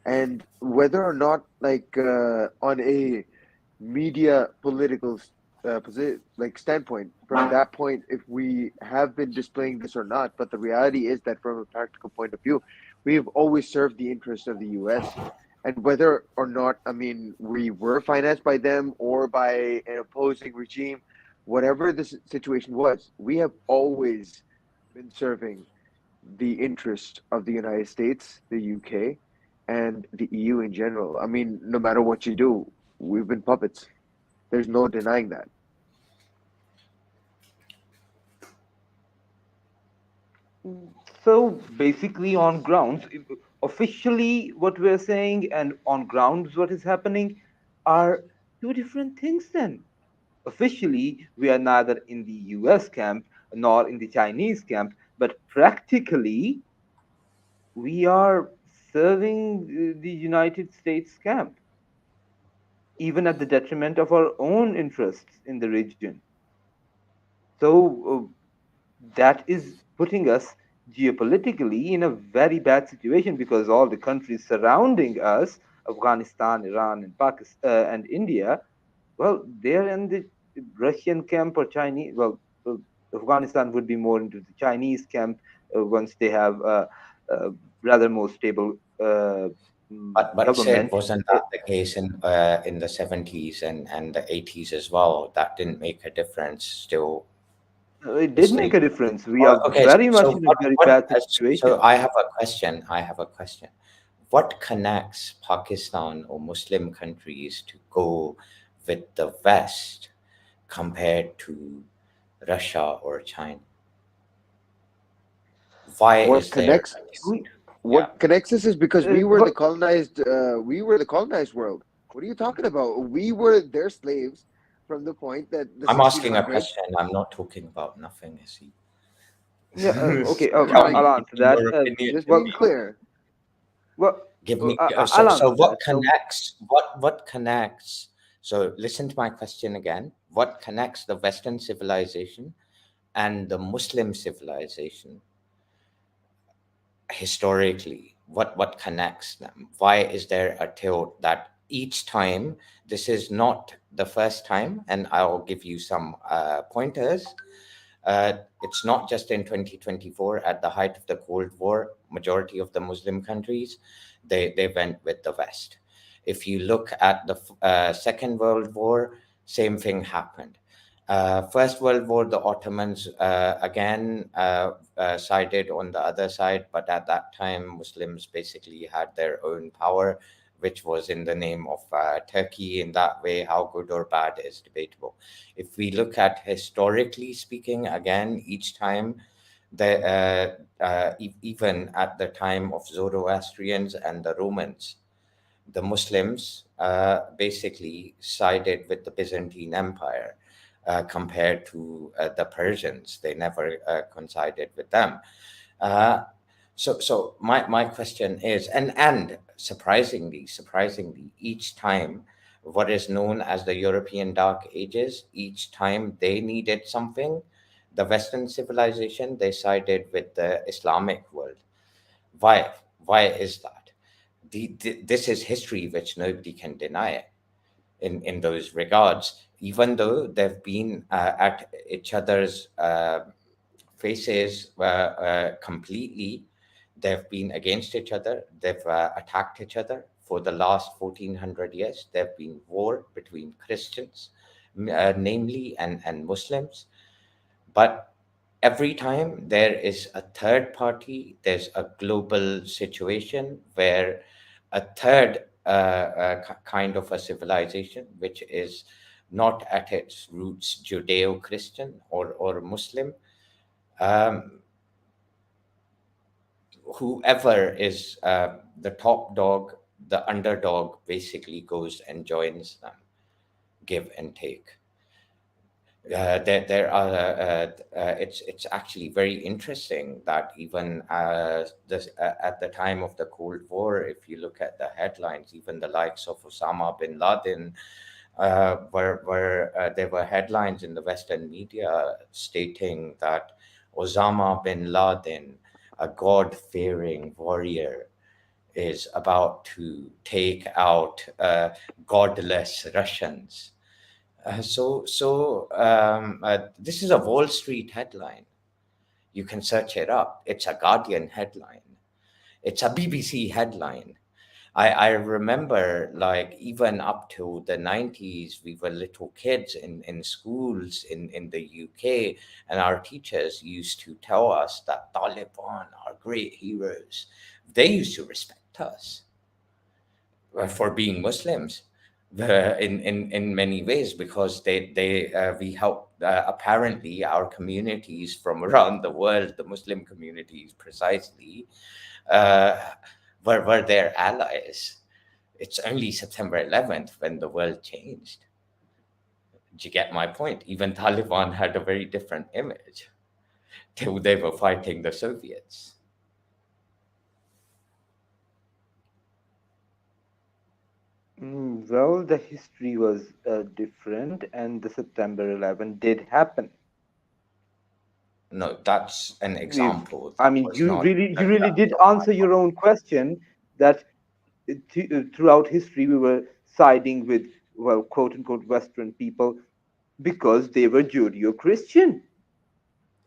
And whether or not, like, on a media political like standpoint, from that point, if we have been displaying this or not, but the reality is that from a practical point of view, we've always served the interests of the US. And whether or not, I mean, we were financed by them or by an opposing regime, whatever the situation was, we have always been serving the interest of the United States, the UK, and the EU in general. I mean, no matter what you do, we've been puppets. There's no denying that. So basically, on grounds, officially, what we're saying and on grounds, what is happening are two different things then. Officially, we are neither in the US camp nor in the Chinese camp, but practically, we are serving the United States camp, even at the detriment of our own interests in the region. So that is putting us geopolitically in a very bad situation because all the countries surrounding us, Afghanistan, Iran, and Pakistan and India, well, they're in the Russian camp or Chinese. Well, Afghanistan would be more into the Chinese camp once they have a rather more stable But Sid, government. wasn't that the case in the 70s and the 80s as well? That didn't make a difference. Still, It did still. make a difference. We are Okay, very much so in a very bad so situation. I have a question. I have a question. What connects Pakistan or Muslim countries to go with the West compared to Russia or China? Why What is there? connects We, Yeah, what connects us is because we were the but colonized we were the colonized world. What are you talking about? We were their slaves from the point that the I'm asking a 1600s. question. I'm not talking about nothing. You see, yeah, okay, tell Like, me, I'll give answer me that. your opinion. just Well, being clear. well, Give me I'll so answer what that. So, connects what connects so listen to my question again. What connects the Western civilization and the Muslim civilization historically? What connects them? Why is there a tilt that each time? This is not the first time, and I'll give you some pointers. It's not just in 2024 at the height of the Cold War. Majority of the Muslim countries, they went with the West. If you look at the Second World War, same thing happened. First World War, the Ottomans again sided on the other side, but at that time, Muslims basically had their own power, which was in the name of Turkey. In that way, how good or bad is debatable. If we look at historically speaking, again, each time, even at the time of Zoroastrians and the Romans, the Muslims basically sided with the Byzantine Empire compared to the Persians. They never coincided with them. Uh, so my question is, and surprisingly, each time, what is known as the European Dark Ages, each time they needed something, the Western civilization, they sided with the Islamic world. Why? Why is that? This is history which nobody can deny in those regards, even though they've been at each other's faces completely. They've been against each other. They've attacked each other for the last 1400 years. There've been war between Christians, namely, and Muslims. But every time there is a third party, there's a global situation where a third kind of a civilization, which is not at its roots Judeo Christian or Muslim, um, whoever is the top dog, the underdog basically goes and joins them, give and take. There are it's actually very interesting that even this at the time of the Cold War, if you look at the headlines, even the likes of Osama bin Laden, were there were headlines in the Western media stating that Osama bin Laden, a God-fearing warrior, is about to take out godless Russians. This is a Wall Street headline. You can search it up. It's a Guardian headline. It's a BBC headline. I remember, like, even up to the 90s, we were little kids in schools in the UK, and our teachers used to tell us that Taliban are great heroes. They used to respect us for being Muslims in many ways, because we help apparently our communities from around the world, the Muslim communities precisely, uh, were their allies. It's only September 11th when the world changed. Do you get my point? Even Taliban had a very different image till they were fighting the Soviets. well, the history was different, and the September 11 did happen. No, that's an If example. I That mean, was not you really did answer your own question that throughout history we were siding with, well, quote unquote Western people because they were Judeo-Christian.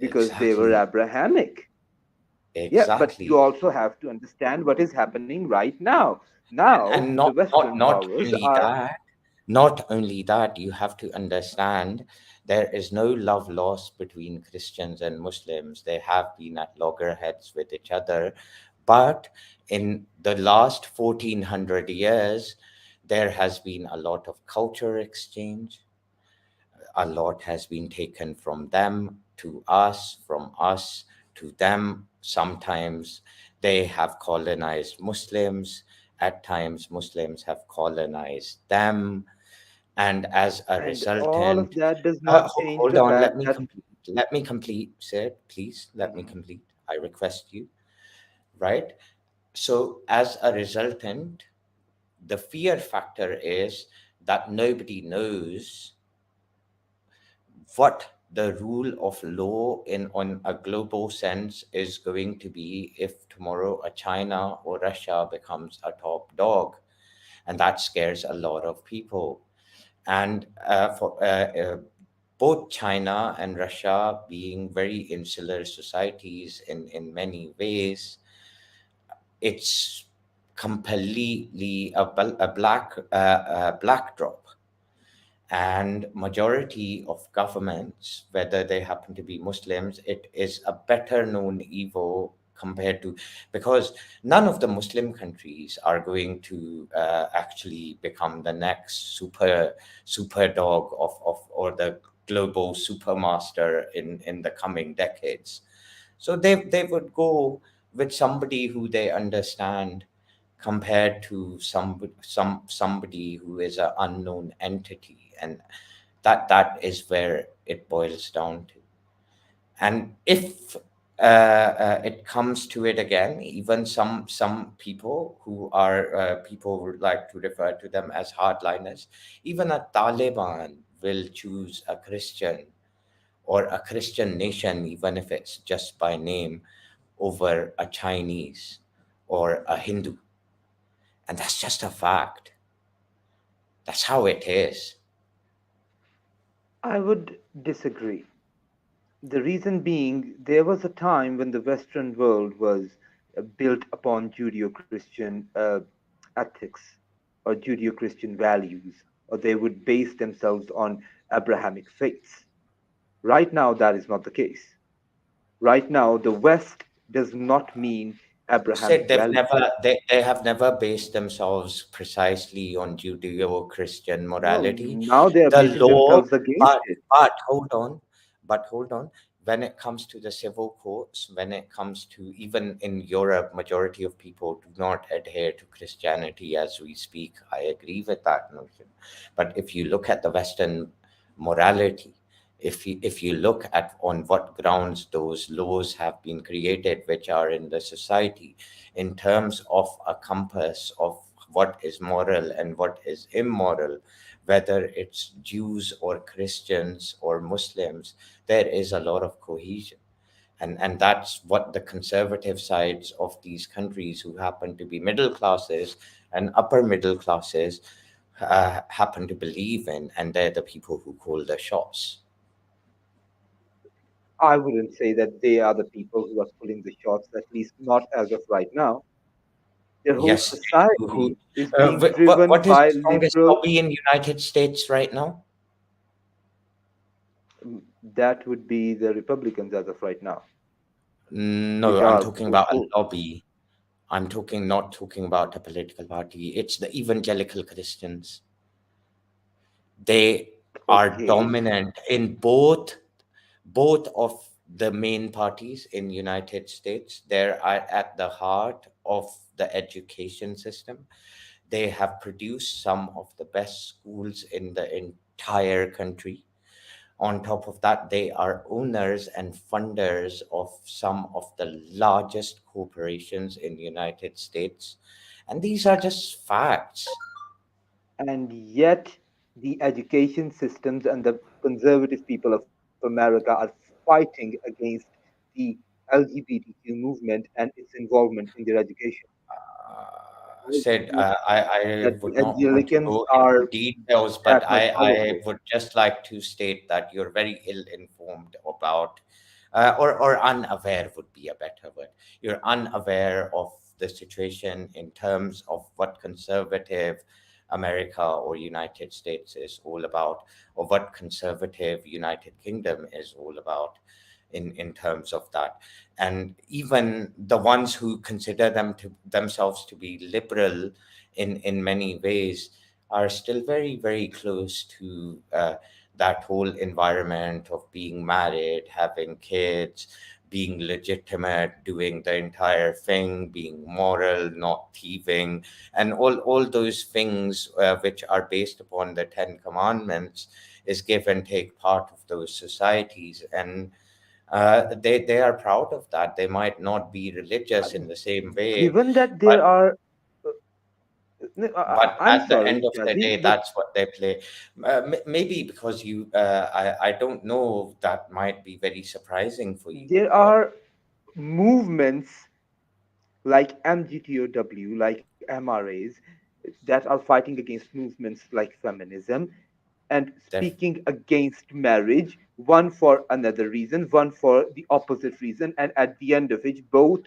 because they were Exactly. Abrahamic. Yeah, but you Exactly. also have to understand what is happening right now. Now, And the not not Western not powers only are, that, not only that, you have to understand there is no love lost between Christians and Muslims. They have been at loggerheads with each other, but in the last 1400 years, there has been a lot of culture exchange. A lot has been taken from them to us, from us to them. Sometimes they have colonized Muslims. At times, Muslims have colonized them. And as a and all of resultant, that does not change hold the on, fact that let me complete, sir. Please let me complete. I request you, right? So, as a resultant, the fear factor is that nobody knows what the rule of law in on a global sense is going to be if tomorrow a China or Russia becomes a top dog, and that scares a lot of people. And for both China and Russia being very insular societies in many ways, it's completely a black drop, and majority of governments, whether they happen to be Muslims, it is a better known evil compared to, because none of the Muslim countries are going to actually become the next super dog of or the global supermaster in the coming decades. So they would go with somebody who they understand, compared to somebody who is an unknown entity. And that is where it boils down to. And if it comes to it again, even some people who are people would like to refer to them as hardliners, even a Taliban will choose a Christian or a Christian nation, even if it's just by name, over a Chinese or a Hindu. And that's just a fact. That's how it is. I would disagree. The reason being, there was a time when the Western world was built upon Judeo Christian ethics or Judeo Christian values, or they would base themselves on Abrahamic faiths. Right now, that is not the case. Right now, the West does not mean Abrahamic Said values. they have never based themselves precisely on Judeo-Christian No, morality. now they are The basing law, themselves against but it. hold on. When it comes to the civil courts, when it comes to, even in Europe, majority of people do not adhere to Christianity as we speak. I agree with that notion. But if you look at the Western morality, if you look at on what grounds those laws have been created, which are in the society, in terms of a compass of what is moral and what is immoral, whether it's Jews or Christians or Muslims, there is a lot of cohesion. And that's what the conservative sides of these countries, who happen to be middle classes and upper middle classes, happen to believe in, and they're the people who call the shots. I wouldn't say that they are the people who are pulling the shots, at least not as of right now. Their whole Yes. society is being driven What is by the strongest liberal. lobby in United States right now? That would be the Republicans as of right now, which No, I'm are talking about a hopeful. lobby. I'm not talking about a political party. It's the evangelical Christians. They are Okay, dominant in both of the main parties in United States. They are at the heart of the education system. They have produced some of the best schools in the entire country. On top of that, they are owners and funders of some of the largest corporations in the United States. And these are just facts. and yet the education systems and the conservative people of America are fighting against the LGBTQ movement and its involvement in their education. I Said feel I that the would not want to Angelicans go into are details, but that much I powerful. would just like to state that you're very ill informed about or unaware would be a better word. You're unaware of the situation in terms of what conservative America or United States is all about, or what conservative United Kingdom is all about in terms of that. And even the ones who consider themselves to be liberal in many ways are still very, very close to that whole environment of being married, having kids, being legitimate, doing the entire thing, being moral, not thieving, and all those things which are based upon the Ten Commandments is give and take part of those societies. And they are proud of that. They might not be religious in the same way, Given that but there are, I'm at the sorry, end of the Shazi, day, but that's what they play. Maybe because I don't know, that might be very surprising for you, there but are movements like MGTOW, like MRAs, that are fighting against movements like feminism and def- speaking against marriage, one for another reason, one for the opposite reason, and at the end of it, both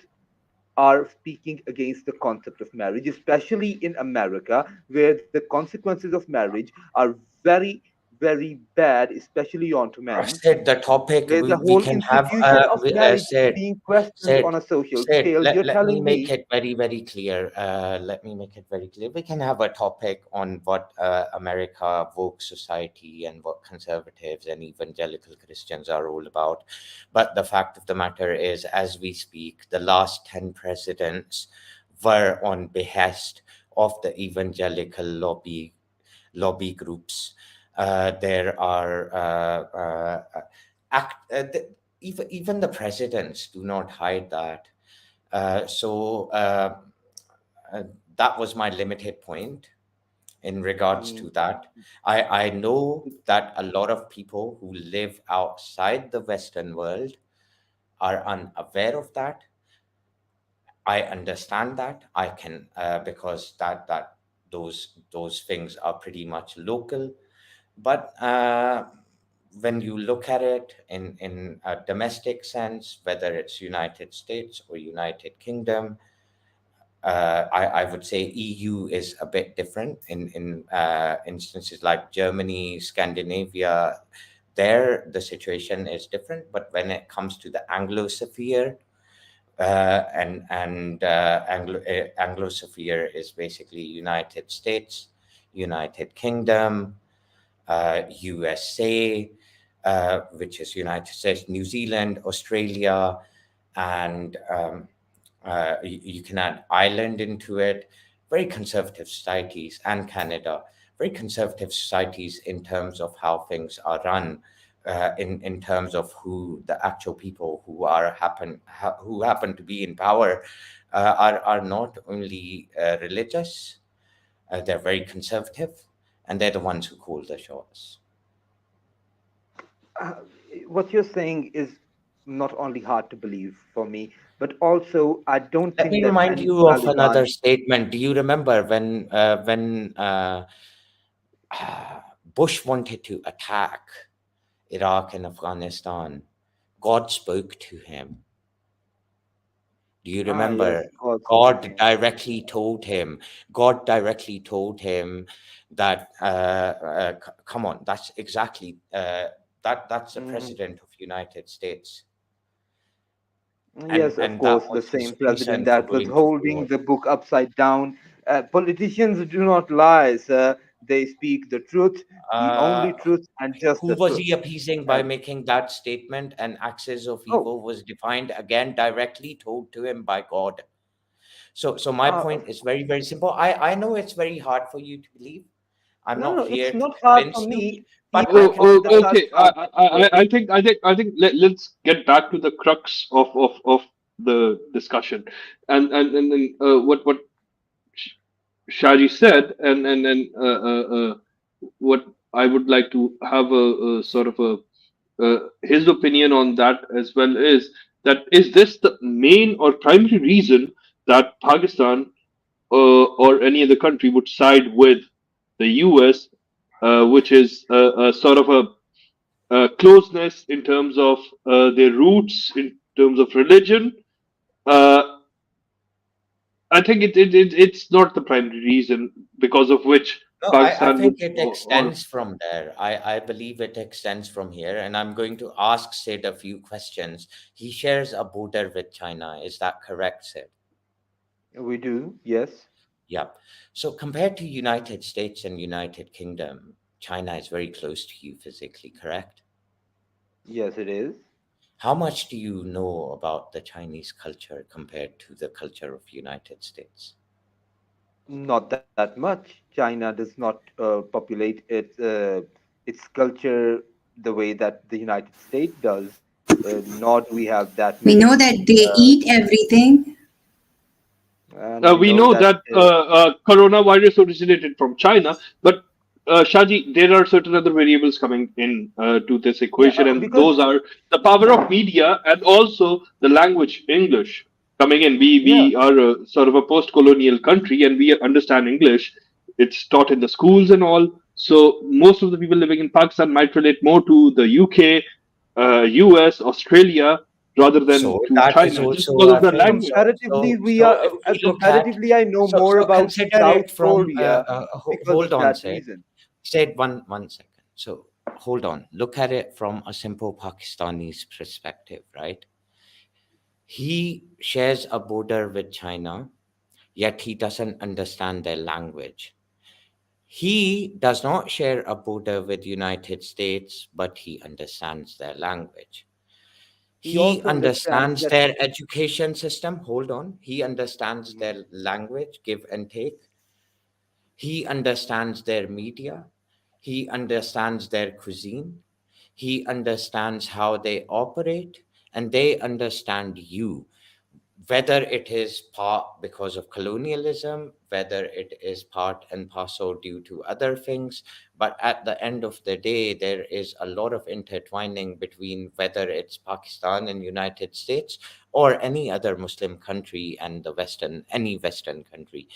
are speaking against the concept of marriage, especially in America, where the consequences of marriage are very, very bad, especially onto men. Sid, the topic Where the we whole can have, institution of marriage is Sid, being questioned on Sid, a social Sid, scale. You're let me telling make me, it very, very clear. Let me make it very clear. We can have a topic on what America, woke society, and what conservatives and evangelical Christians are all about. But the fact of the matter is, as we speak, the last 10 presidents were on behest of the evangelical lobby groups. There are even the presidents do not hide that. So uh, that was my limited point in regards mm, to that. I know that a lot of people who live outside the Western world are unaware of that. I understand that. I can because that those things are pretty much local. But when you look at it in a domestic sense, whether it's United States or United Kingdom, I would say EU is a bit different in instances like Germany, Scandinavia. There, the situation is different. But when it comes to the Anglosphere, Anglosphere is basically United States, United Kingdom, USA, which is United States, New Zealand, Australia, and you can add Ireland into it. Very conservative societies, and Canada. Very conservative societies in terms of how things are run. In terms of who the actual people who happen to be in power are not only religious, they're very conservative, and they're the ones who call the shots. uh, what you're saying is not only hard to believe for me, but also I don't Let think me that remind any you of Taliban. another statement. Do you remember when Bush wanted to attack Iraq and Afghanistan? God spoke to him. Do you Ah, yes, remember? God spoke to God him. directly told him. God directly told him that. Come on, that's exactly that's the Hmm. president of United States, Yes, of and that course, the was his same president reason for that was going to holding war. the book upside down. Politicians do not lie, sir. They speak the truth, the only Uh, truth, and just who the was truth. he appeasing by And making that statement? And axis of oh, evil was defined again, directly told to him by God. So my uh, point is very, very simple. I know it's very hard for you to believe. I'm no, not no, it's here to not hard for convince you, me. but People I Oh, can on oh, the I okay. Taliban. I think let's get back to the crux of the discussion, and then what Shaji said, and what I would like to have a sort of a his opinion on that as well is this the main or primary reason that Pakistan or any other country would side with the US, which is a sort of a closeness in terms of their roots, in terms of religion. Uh, I think it's not the primary reason because of which No, I Pakistan think would it or extends from there. I believe it extends from here. And I'm going to ask Sid a few questions. He shares a border with China. Is that correct, Sid? We do, yes. Yep. So compared to United States and United Kingdom, China is very close to you physically, correct? Yes, it is. How much do you know about the Chinese culture compared to the culture of United States? Not that much. China does not populate its culture the way that the United States does, nor do we have that We know many. that they Uh, eat everything. and we we know know that that coronavirus originated from China, but Shaji, there are certain other variables coming in to this yeah, equation, and because those are the power of media and also the language English coming in. yeah, We are sort of a post-colonial country, and we understand English. It's taught in the schools and all. So most of the people living in Pakistan might relate more to the UK, US, Australia, rather than So to that is China, just also because of a the thing. language. comparatively we So are if we look at, comparatively I know more so about consider South it from, Korea because hold of on, that Sid. reason. Sid, one second. So hold on. Look at it from a simple Pakistani's perspective, right? He shares a border with China, yet he doesn't understand their language. He does not share a border with United States, but he understands their language. He He also understands understands that their education system. Hold on. He understands Mhm. their language, give and take. He understands their media. He understands their cuisine. He understands how they operate, and they understand you, whether it is part because of colonialism, whether it is part and parcel due to other things. But at the end of the day, there is a lot of intertwining between whether it's Pakistan and United States or any other Muslim country and the Western, any Western country.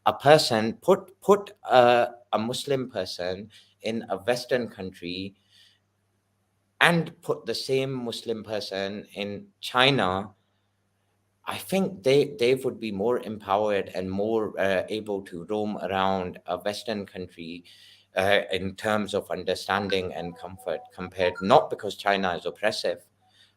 A person, put a Muslim person in a Western country and put the same Muslim person in China, I think they would be more empowered and more able to roam around a Western country in terms of understanding and comfort, compared not because China is oppressive,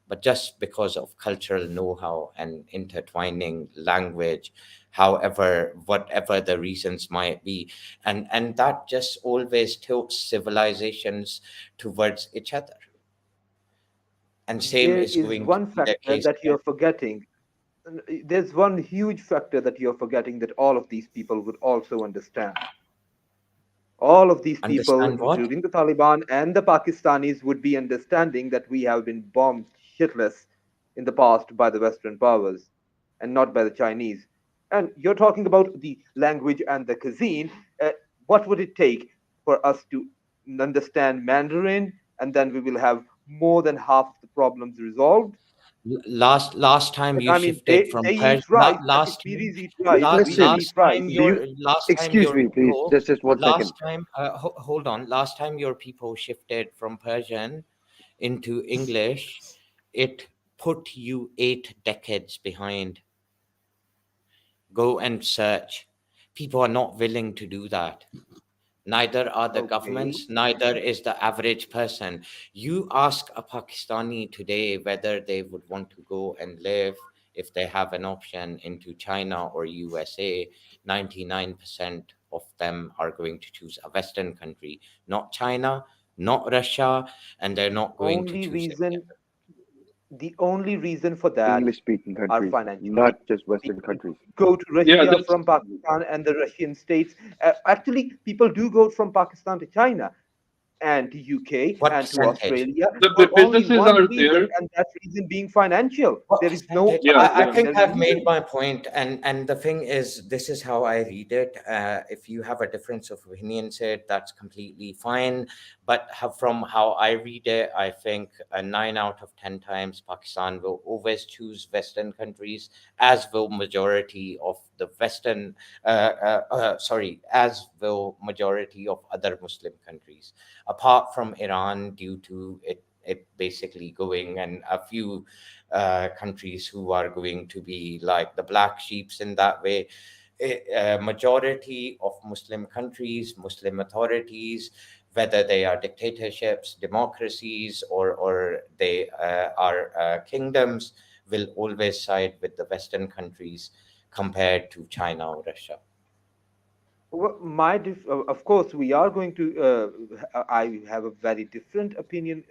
but just because of cultural know-how and intertwining language, however, whatever the reasons might be, and that just always tilts civilizations towards each other. And same there is is going to one be the factor case that here. you're forgetting. There's one huge factor that you're forgetting that all of these people would also understand. All of these people, Understand what? including the Taliban and the Pakistanis, would be understanding that we have been bombed shitless in the past by the Western powers and not by the Chinese. And you're talking about the language and the cuisine. What would it take for us to understand Mandarin, and then we will have more than half of the problems resolved? Last time you I mean, shifted from they Persia. eat rice. The Last time, Kashmiris eat rice. We don't Listen, eat rice. do you, last time excuse your me, please, people. just 1 second. Last time, hold on. Last time your people shifted from Persian into English, it put you 8 decades behind. Go and search. People are not willing to do that. Neither are the Okay. governments, neither is the average person. You ask a Pakistani today whether they would want to go and live, if they have an option, into China or USA, 99% of them are going to choose a Western country, not China, not Russia, and they're not going to Only choose reason, India. the only reason for that English speaking are countries, financial not reasons. just Western People countries. go to Yeah, Russia that's from Pakistan and the Russian states. Actually, people do go from Pakistan to China and to UK What and to percentage? Australia the for only businesses one are reason, there. and that reason being financial. What There is no percentage? Yeah, other I yeah. think secondary I've made reason. my point, and the thing is, this is how I read it. If you have a difference of opinion, said that's completely fine. But from how I read it, I think 9 out of 10 times Pakistan will always choose Western countries, as will majority of the Western, as will majority of other Muslim countries, apart from Iran, due to it basically going, and a few countries who are going to be like the black sheeps in that way. Majority of Muslim countries, Muslim authorities, whether they are dictatorships, democracies, or they are kingdoms, will always side with the Western countries compared to China or Russia. Well, of course, we are going to. I have a very different opinion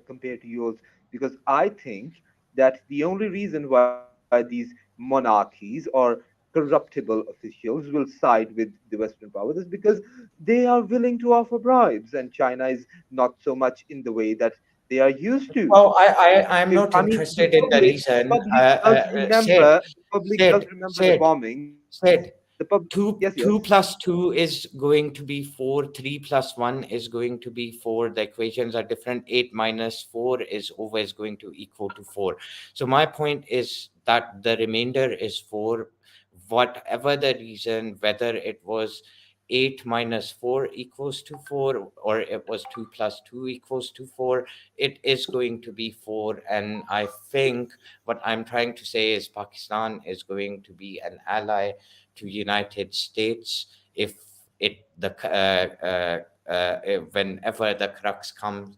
compared to yours, because I think that the only reason why these monarchies or corruptible officials will side with the Western powers is because they are willing to offer bribes, and China is not so much in the way that they are used to. Well, I'm If not I mean, interested in the the reason. public does Sid, remember, the public does Sid, remember the Sid, bombings. Sid. The public, Two yes, two yes. plus two is going to be four. 3 plus 1 is going to be 4. The equations are different. 8 minus 4 is always going to equal to 4. So my point is that the remainder is 4. Whatever the reason, whether it was 8 minus 4 equals to 4, or it was 2 plus 2 equals to 4, it is going to be 4. And I think what I'm trying to say is Pakistan is going to be an ally to United States if whenever the crux comes,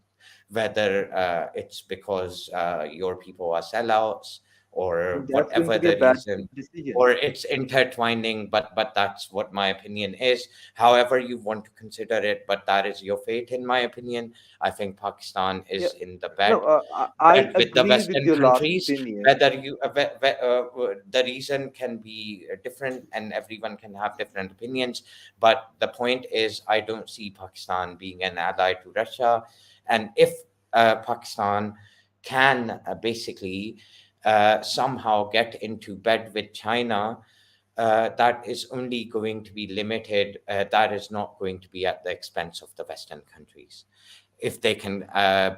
whether it's because your people are sellouts, or That's going whatever to be a the bad reason, decision. or it's intertwining. But that's what my opinion is. However you want to consider it, but that is your fate. In my opinion, I think Pakistan Yeah. is in the No, bed I with the agree with Western your last countries. opinion. Whether the reason can be different, and everyone can have different opinions. But the point is, I don't see Pakistan being an ally to Russia. And if Pakistan can basically somehow get into bed with China, that is only going to be limited. That is not going to be at the expense of the Western countries. If they can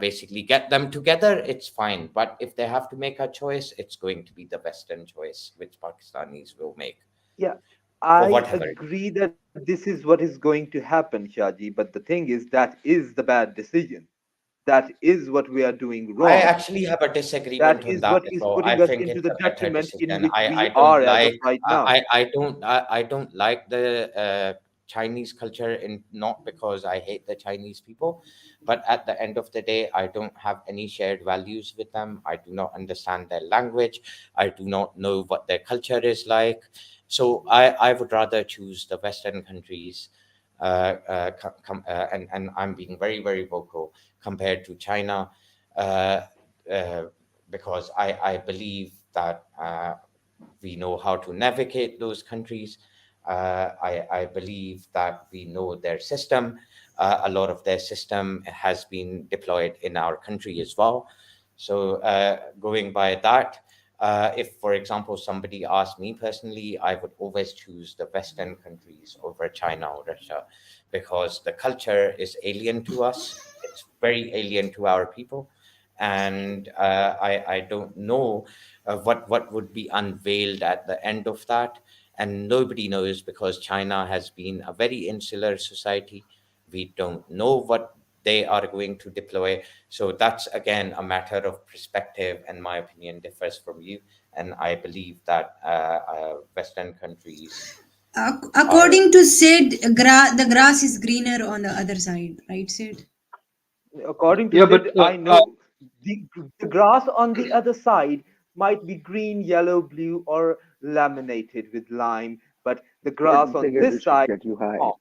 basically get them together, it's fine. But if they have to make a choice, it's going to be the Western choice, which Pakistanis will make Yeah, for I whatever. agree that this is what is going to happen, Shaji. But the thing is, that is the bad decision. That is what we are doing I wrong. actually have a That disagreement on is that what as is well. I putting us think into it's the a better detriment in decision. which I we don't are as of like right now. I don't like the Chinese culture, in not because I hate the Chinese people, but at the end of the day, I don't have any shared values with them. I do not understand their language. I do not know what their culture is like. So I would rather choose the Western countries, and I'm being very, very vocal compared to China, uh, uh, because I believe that we know how to navigate those countries. I believe that we know their system. A lot of their system has been deployed in our country as well. So going by that, if, for example, somebody asked me personally, I would always choose the Western countries over China or Russia, because the culture is alien to us. It's very alien to our people. And I don't know what would be unveiled at the end of that. And nobody knows, because China has been a very insular society. We don't know what they are going to deploy. So that's again a matter of perspective, and my opinion differs from you. And I believe that Western countries are. According to Sid, the grass is greener on the other side, right, Sid? According to Yeah, but Sid, I know the, the grass on the other side might be green, yellow, blue, or laminated with lime, but the But grass the on thing is, this it should side get you is high. bomb.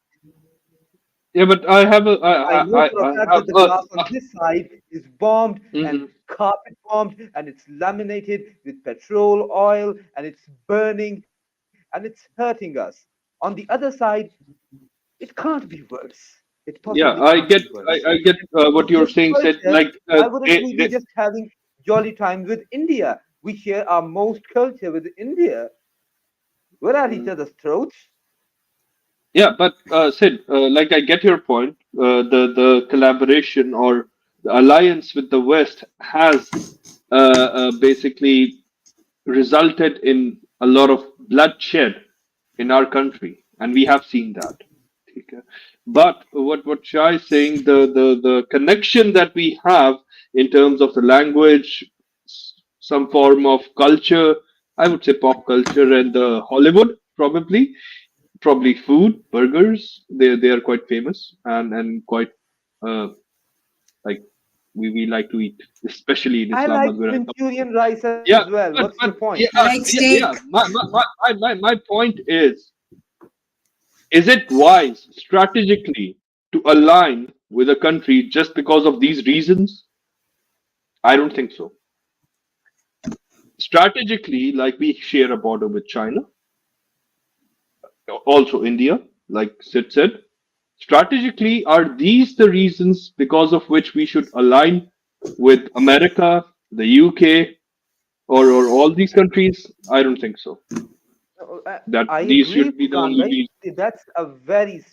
yeah, but I have a I know for a I fact have that the glass on this side is bombed and mhm. carpet bombed, and it's laminated with petrol oil, and it's burning, and it's hurting us. On the other side, it can't be worse. It possibly Yeah, can't be worse. I get And if it what was you're just saying. Said culture, like why wouldn't we be just having jolly time with India? We share our most culture with India. We're at each Mhm. other's throats. Yeah, but Sid, like I get your point. The collaboration or the alliance with the West has basically resulted in a lot of bloodshed. in our country, and we have seen that. Okay. But what Shah is saying, the connection that we have in terms of the language, some form of culture, I would say pop culture and the Hollywood, probably food, burgers. They are quite famous and quite uh, like we like to eat, especially in I like Islamabad where I come from. Manchurian rice as Yeah, well. What's your but point? yeah, I like yeah, steak. yeah. My point is it wise strategically to align with a country just because of these reasons? I don't think so. Strategically, like we share a border with China, also India, like Sid said. Strategically, are these the reasons because of which we should align with America, the UK, or all these countries? I don't think so. That I these agree, should be the Furkan, only right? reasons. That's a very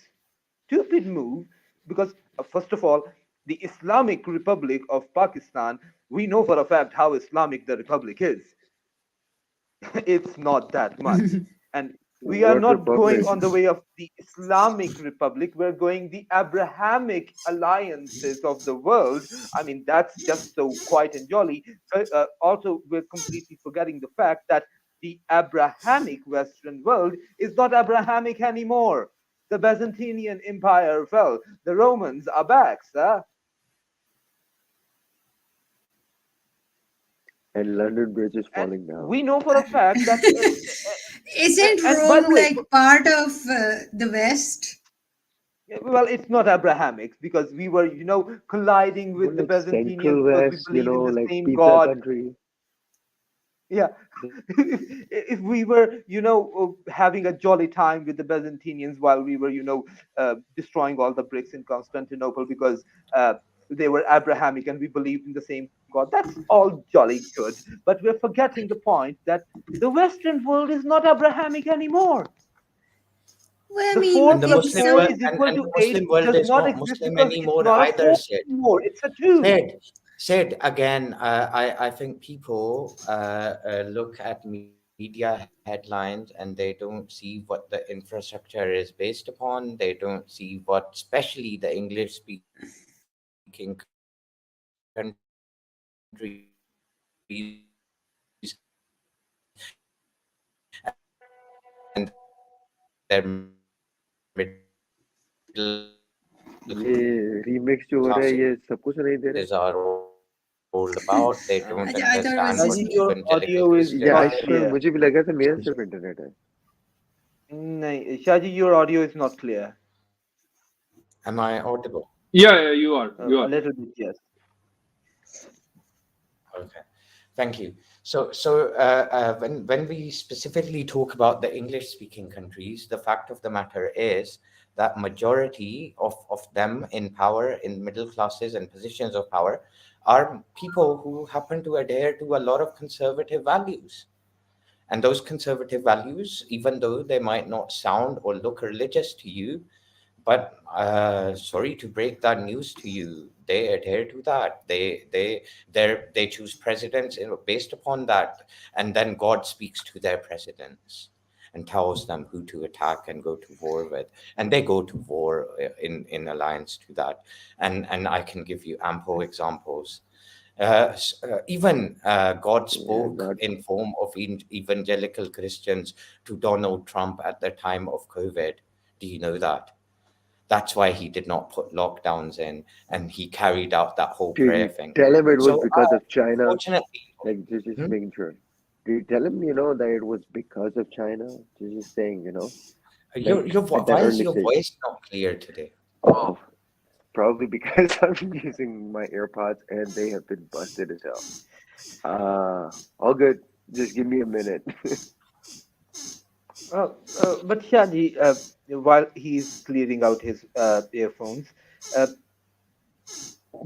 stupid move because, first of all, the Islamic Republic of Pakistan, we know for a fact how Islamic the Republic is. It's not that much. And we are What not going republic? on the way of the Islamic Republic, we're going the Abrahamic alliances of the world. I mean, that's just so quite and jolly. Also, we're completely forgetting the fact that the Abrahamic Western world is not Abrahamic anymore. The Byzantine Empire fell. The Romans are back, sir. And London Bridge is And falling down. we know for a fact that, Isn't and by Rome the way, like part of the West? yeah, well, it's not Abrahamic because we were, colliding More with the like Byzantines Central because we West, believe in the like same pizza God. country. Yeah. If we were, having a jolly time with the Byzantines while we were, destroying all the bricks in Constantinople because they were Abrahamic and we believed in the same God, that's all jolly good. But we're forgetting the point that the Western world is not Abrahamic anymore. Well, I The mean, 4 And the plus it's Muslim 4 world so. is and equal the to 8 Muslim world does is not not exist Muslim because it's anymore not a 4 either, Sid. anymore, it's a 2. Sid, again, I think people look at media headlines and they don't see what the infrastructure is based upon. They don't see what, especially the English speaking countries, and their middle ये remix जो हो रहा है ये सबको सुनाई दे रहा है? classes are all about. They don't understand I thought it what was just Shaji, me. your evangelical audio is Christians या not say. आजकल clear. मुझे भी लगा था मेरा सिर्फ इंटरनेट है. No, Shaji, your audio is not clear. Am I audible? Yeah, you are. You A are. little bit, yes. Okay, thank you. When we specifically talk about the English-speaking countries, the fact of the matter is that majority of them in power, in middle classes and positions of power, are people who happen to adhere to a lot of conservative values. And those conservative values, even though they might not sound or look religious to you, but sorry to break that news to you, they adhere to that. They choose presidents based upon that, and then God speaks to their presidents and tells them who to attack and go to war with, and they go to war in alliance to that. And I can give you ample examples. Even God Yeah, spoke God. in form of evangelical Christians to Donald Trump at the time of COVID. Do you know that? That's why he did not put lockdowns in, and he carried out that whole Did prayer you thing. tell him it was So, because of China? fortunately, Like just hmm? making sure. Did you tell him, that it was because of China? Just saying, like at that Why is early your stage. voice not clear today? Oh, probably because I'm using my AirPods and they have been busted as hell. All good. Just give me a minute. But Shaji, while he's clearing out his earphones, uh,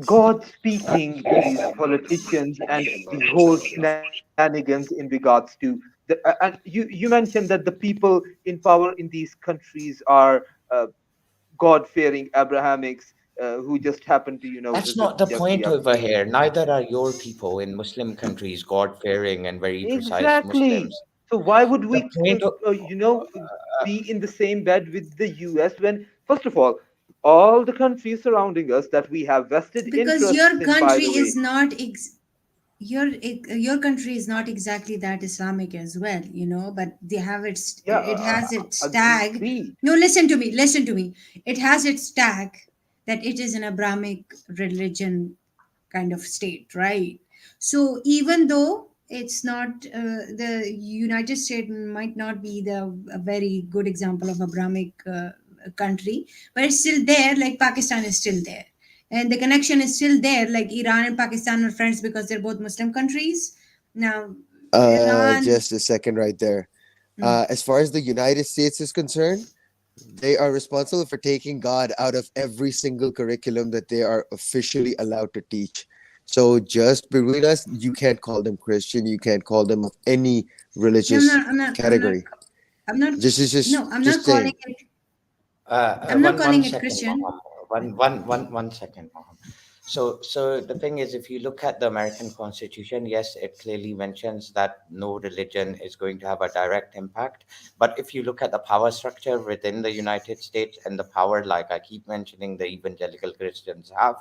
God speaking to these politicians and the whole shenanigans in regards to and you mentioned that the people in power in these countries are God fearing Abrahamics who just happen to That's visit not the Jeffrey point over Epstein. here. Neither are your people in Muslim countries God-fearing and very precise Exactly. Muslims. So why would The we, point of, be in the same bed with the US when, first of all the countries surrounding us that we have vested Because interests your in, by country the is way. not your country is not exactly that Islamic as well, but they have Yeah, it has its tag. agreed. No, listen to me. It has its tag that it is an Abrahamic religion kind of state, right? So even though it's not the United States might not be a very good example of Abrahamic country, but it's still there. Like Pakistan is still there, and the connection is still there. Like Iran and Pakistan are friends because they're both Muslim countries. Now, Iran. Just a second right there. Hmm. As far as the United States is concerned, they are responsible for taking God out of every single curriculum that they are officially allowed to teach. So just between us, you can't call them Christian, you can't call them of any No, I'm religious not. I'm not. I'm not. category. I'm not. Just is No, I'm not just calling saying. it. I'm not one calling it second, Christian. Mohammed. One second, Mohammed. So the thing is, if you look at the American Constitution, yes, it clearly mentions that no religion is going to have a direct impact. But if you look at the power structure within the United States and the power, like I keep mentioning, the evangelical Christians have,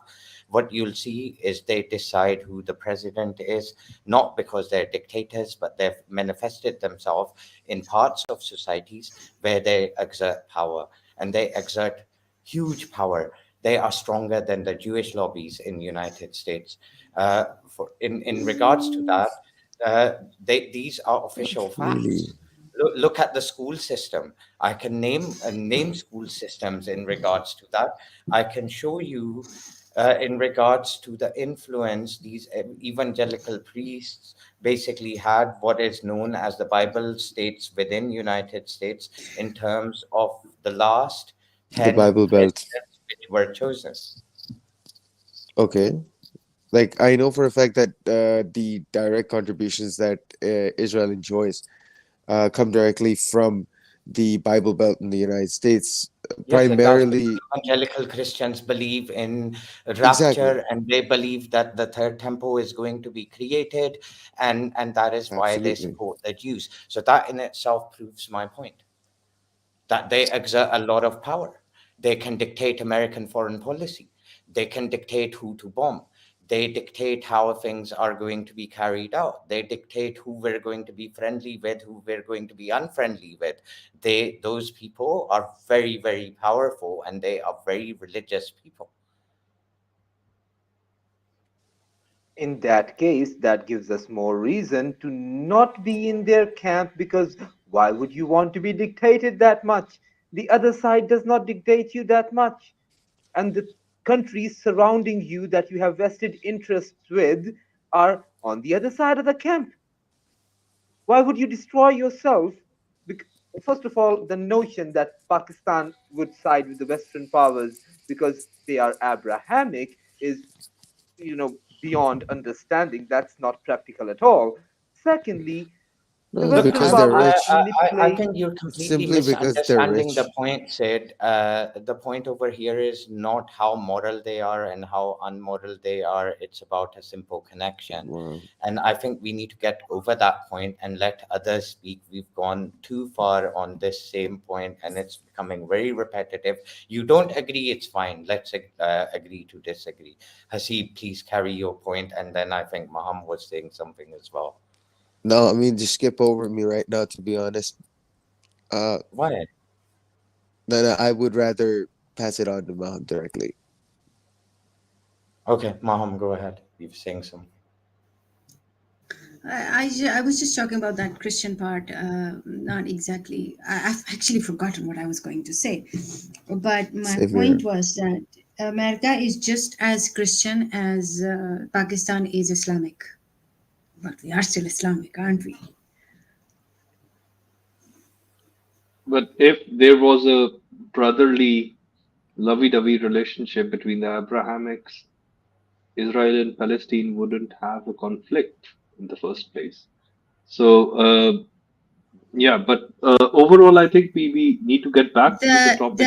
what you'll see is they decide who the president is, not because they're dictators, but they've manifested themselves in parts of societies where they exert power, and they exert huge power. They are stronger than the Jewish lobbies in United States. In regards to that, these are official Really. facts. Look at the school system. I can name school systems in regards to that. I can show you in regards to the influence these evangelical priests basically had what is known as the Bible states within United States in terms of the last The 10 Bible Belt. presidents which were chosen. Okay. Like I know for a fact that the direct contributions that Israel enjoys come directly from the Bible Belt in the United States, Yes, exactly. primarily. Evangelical Christians believe in Exactly. rapture, and they believe that the third temple is going to be created, and that is why they Absolutely. support the Jews. So that in itself proves my point, that they exert a lot of power. They can dictate American foreign policy. They can dictate who to bomb. They dictate how things are going to be carried out. They dictate who we're going to be friendly with, who we're going to be unfriendly with. Those people are very, very powerful, and they are very religious people. In that case, that gives us more reason to not be in their camp, because why would you want to be dictated that much? The other side does not dictate you that much. And the countries surrounding you that you have vested interests with are on the other side of the camp. Why would you destroy yourself? First of all, the notion that Pakistan would side with the Western powers because they are Abrahamic is, beyond understanding. That's not practical at all. Secondly, the No, Look, Western because they're powers rich. I manipulate. think you're completely Simply because they're misunderstanding the rich. point, Sid. The point over here is not how moral they are and how unmoral they are. It's about a simple connection. Wow. And I think we need to get over that point and let others speak. We've gone too far on this same point, and it's becoming very repetitive. You don't agree, it's fine. Let's agree to disagree. Hasib, please carry your point, and then I think Maham was saying something as well. No, I mean just skip over me right now, to be honest. Uh Why? then I would rather pass it on to Maham directly. Okay, Maham, go ahead. You're saying something. I was just talking about that Christian part. Not exactly. I've actually forgotten what I was going to say. But my Same here. point was that America is just as Christian as Pakistan is Islamic. But we are still Islamic, aren't we? But if there was a brotherly, lovey-dovey relationship between the Abrahamics, Israel and Palestine wouldn't have a conflict in the first place. So, yeah, but overall, I think we need to get back to the The topic.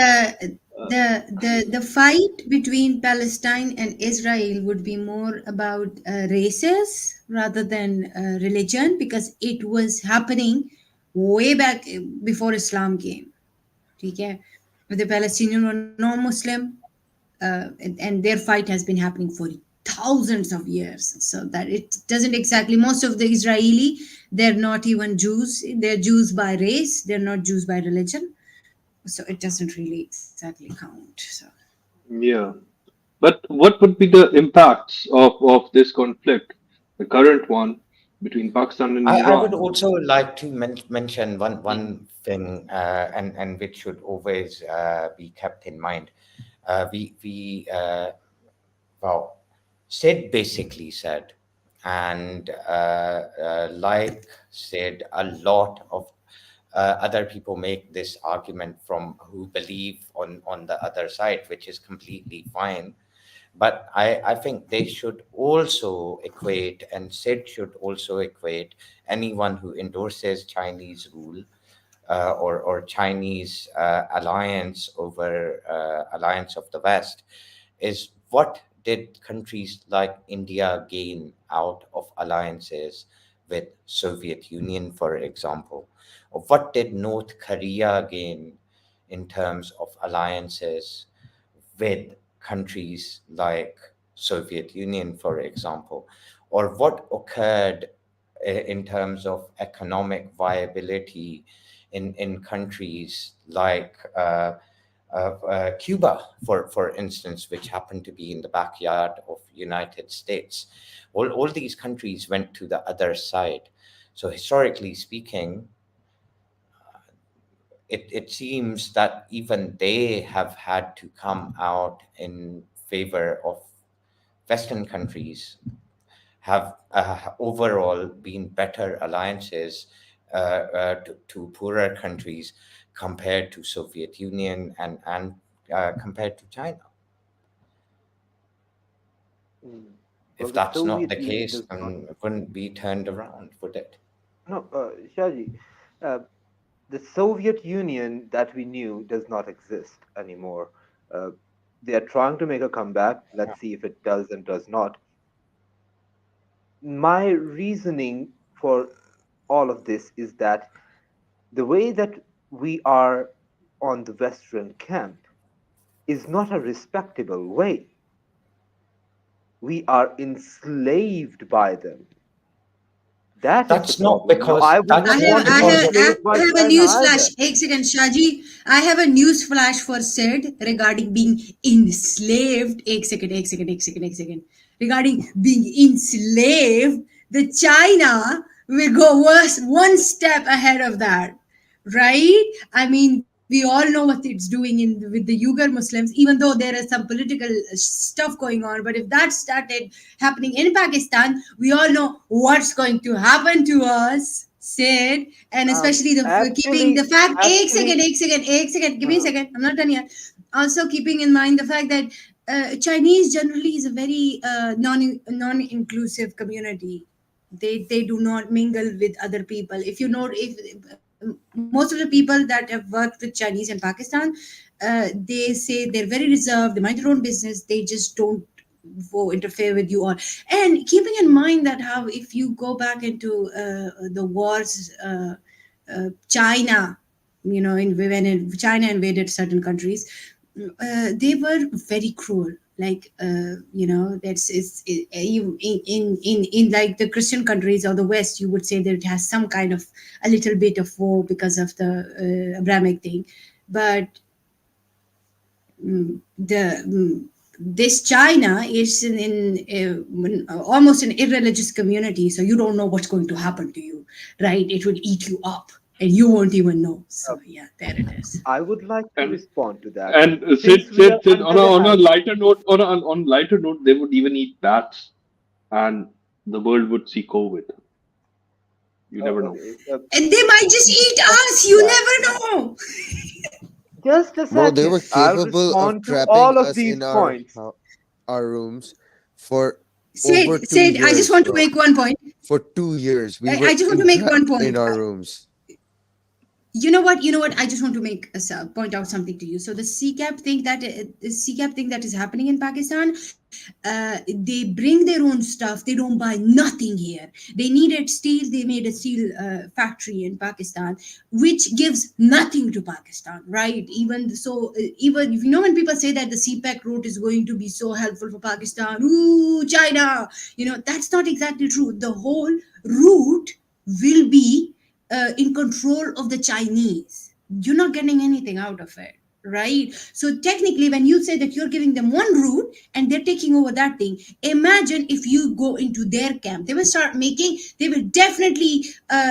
the the fight between Palestine and Israel would be more about races rather than religion, because it was happening way back before Islam came. Okay? The Palestinians were non-Muslim, and their fight has been happening for thousands of years. So that it doesn't exactly. Most of the Israeli, they're not even Jews. They're Jews by race. They're not Jews by religion. So it doesn't really exactly count. So. Yeah. But what would be the impacts of this conflict, the current one between Pakistan and I would Iran? also like to mention one thing, and which should always be kept in mind. We well, Sid basically said, and like said, a lot of other people make this argument from who believe on the other side, which is completely fine. But I think they should also equate, and Sid should also equate anyone who endorses Chinese rule or Chinese alliance over alliance of the West is what did countries like India gain out of alliances with Soviet Union, for example? Or what did North Korea gain in terms of alliances with countries like Soviet Union, for example? Or what occurred in terms of economic viability in countries like Cuba, for instance, which happened to be in the backyard of United States. All these countries went to the other side. So historically speaking, it seems that even they have had to come out in favor of Western countries, have overall been better alliances to poorer countries compared to Soviet Union and compared to China. Mm. Well, If the that's not Soviet the Union case, does not. then it wouldn't be turned around, would it? No, Shaji, uh, the Soviet Union that we knew does not exist anymore. Uh, they are trying to make a comeback. Let's see if it does and does not. My reasoning for all of this is that the way that we are on the Western camp is not a respectable way. We are enslaved by them. That is the That's not problem. Now, because I would I not that's have, not want to I be because have, of I enslaved by have a China news flash. either. 1 second, Shaji. I have a news flash for Sid regarding being enslaved. 1 second, 1 second, 1 second, 1 second. Regarding being enslaved, the China will go one step ahead of that, right? I mean, we all know what it's doing with the Uyghur Muslims, even though there is some political stuff going on. But if that started happening in Pakistan, we all know what's going to happen to us, Sid, and especially the keeping the Actually, fact. actually, 1 second, give me a uh, second. I'm not done yet. Also, keeping in mind the fact that Chinese generally is a very non inclusive community. They do not mingle with other people. If you know, if most of the people that have worked with Chinese in Pakistan, they say they're very reserved. They mind their own business. They just don't interfere with you. Or and keeping in mind that how if you go back into the wars, China, when China invaded certain countries, they were very cruel. Like that's you in like the Christian countries or the West, you would say that it has some kind of a little bit of war because of the Abrahamic thing, but this China is almost an irreligious community, so you don't know what's going to happen to you, right? It will eat you up, and you won't even know. uh, So yeah, there it is. I would like to And respond to that. and Since we are Sid, under the on a hype, lighter note, on lighter note, they would even eat bats, and the world would see COVID. You never know. okay, And they might just eat us. You that. never know. Just a Bro, they second. were I'll capable of respond to trapping all of us these in points. our rooms for over two Sid, I just years, want to bro. make one point. For 2 years, we I were just want to make one entrapped in point. our rooms. You know what, I just want to make point out something to you. So the CCAP thing that is happening in Pakistan, they bring their own stuff, they don't buy nothing here. They needed steel, they made a steel factory in Pakistan, which gives nothing to Pakistan, right? Even when people say that the CPEC route is going to be so helpful for Pakistan, ooh, China, that's not exactly true. The whole route will be in control of the Chinese. You're not getting anything out of it, right? So technically, when you say that you're giving them one route and they're taking over that thing, imagine if you go into their camp, they will definitely